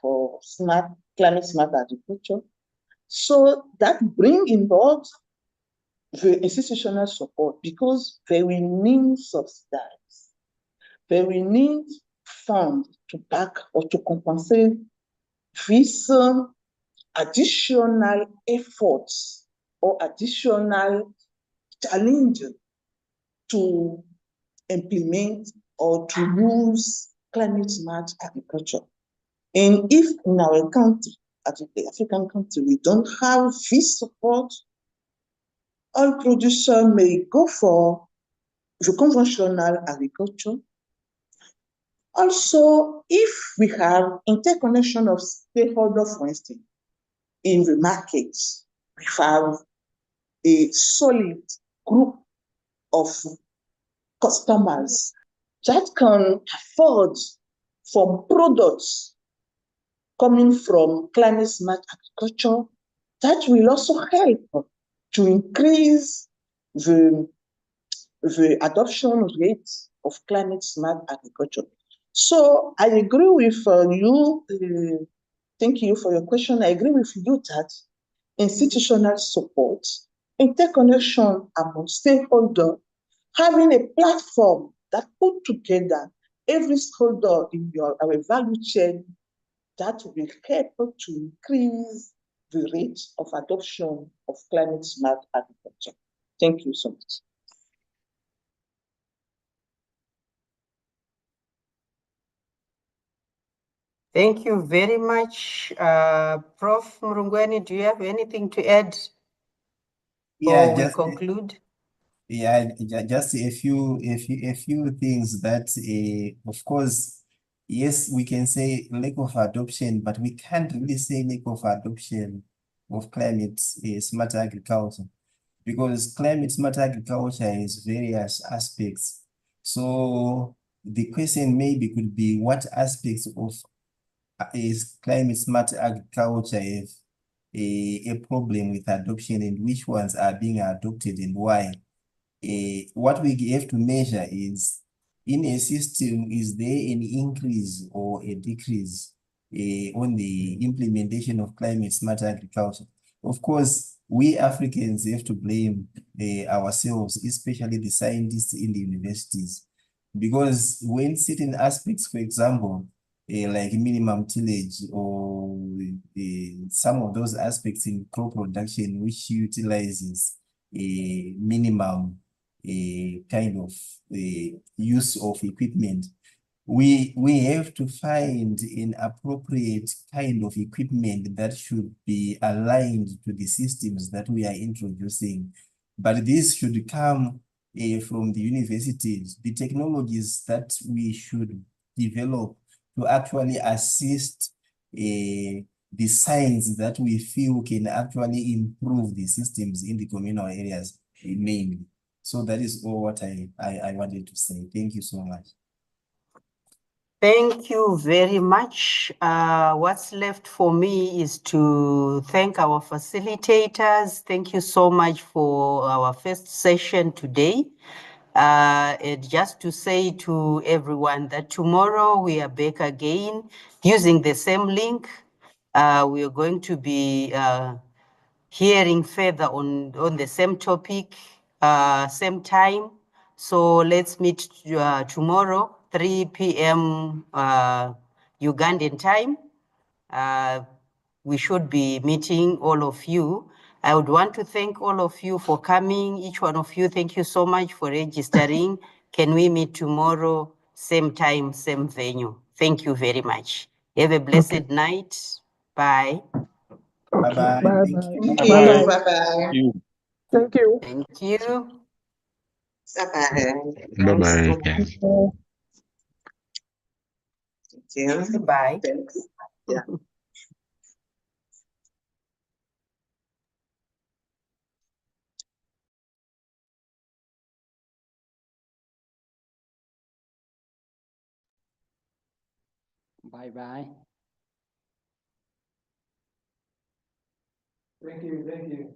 S1: climate smart agriculture. So that brings involved the institutional support, because they will need subsidies. They will need funds to back or to compensate this additional efforts or additional challenge to implement or to use climate smart agriculture. And if in our country, as the African country, we don't have this support, all producers may go for the conventional agriculture. Also, if we have interconnection of stakeholders, for instance, in the markets, we have a solid group of customers that can afford some products coming from climate smart agriculture, that will also help to increase the adoption rate of climate smart agriculture. So I agree with you. Thank you for your question. I agree with you that institutional support, interconnection among stakeholders, having a platform that put together every stakeholder in our value chain, that will help to increase the rate of adoption of climate smart agriculture. Thank you so much.
S2: Thank you very much. Prof. Murungweni, do you have anything to add before we conclude?
S3: Yeah, just a few things that, of course, yes, we can say lack of adoption, but we can't really say lack of adoption of climate smart agriculture, because climate smart agriculture has various aspects. So the question maybe could be, what aspects of is climate smart agriculture have a problem with adoption, and which ones are being adopted and why? What we have to measure is, in a system, is there an increase or a decrease on the implementation of climate smart agriculture? Of course, we Africans have to blame ourselves, especially the scientists in the universities, because when certain aspects, for example, like minimum tillage or some of those aspects in crop production, which utilizes a minimum kind of use of equipment, we have to find an appropriate kind of equipment that should be aligned to the systems that we are introducing. But this should come from the universities, the technologies that we should develop to actually assist the science that we feel can actually improve the systems in the communal areas mainly. So that is all what I wanted to say. Thank you so much.
S2: Thank you very much. What's left for me is to thank our facilitators. Thank you so much for our first session today. And just to say to everyone that tomorrow we are back again using the same link. We are going to be hearing further on the same topic, same time. So let's meet tomorrow, 3 p.m. Ugandan time. We should be meeting all of you. I would want to thank all of you for coming. Each one of you, thank you so much for registering. Can we meet tomorrow, same time, same venue? Thank you very much. Have a blessed night. Bye.
S3: Bye-bye.
S5: Bye
S3: Thank
S5: bye.
S3: you.
S1: Thank
S5: Bye
S1: you.
S5: bye.
S1: Bye-bye.
S5: Thank you.
S2: Thank you.
S1: Bye-bye.
S7: Bye-bye.
S1: Nice
S7: Yeah.
S1: to meet you.
S2: Bye.
S1: Thanks. Yeah.
S8: Bye-bye.
S6: Thank you, thank you.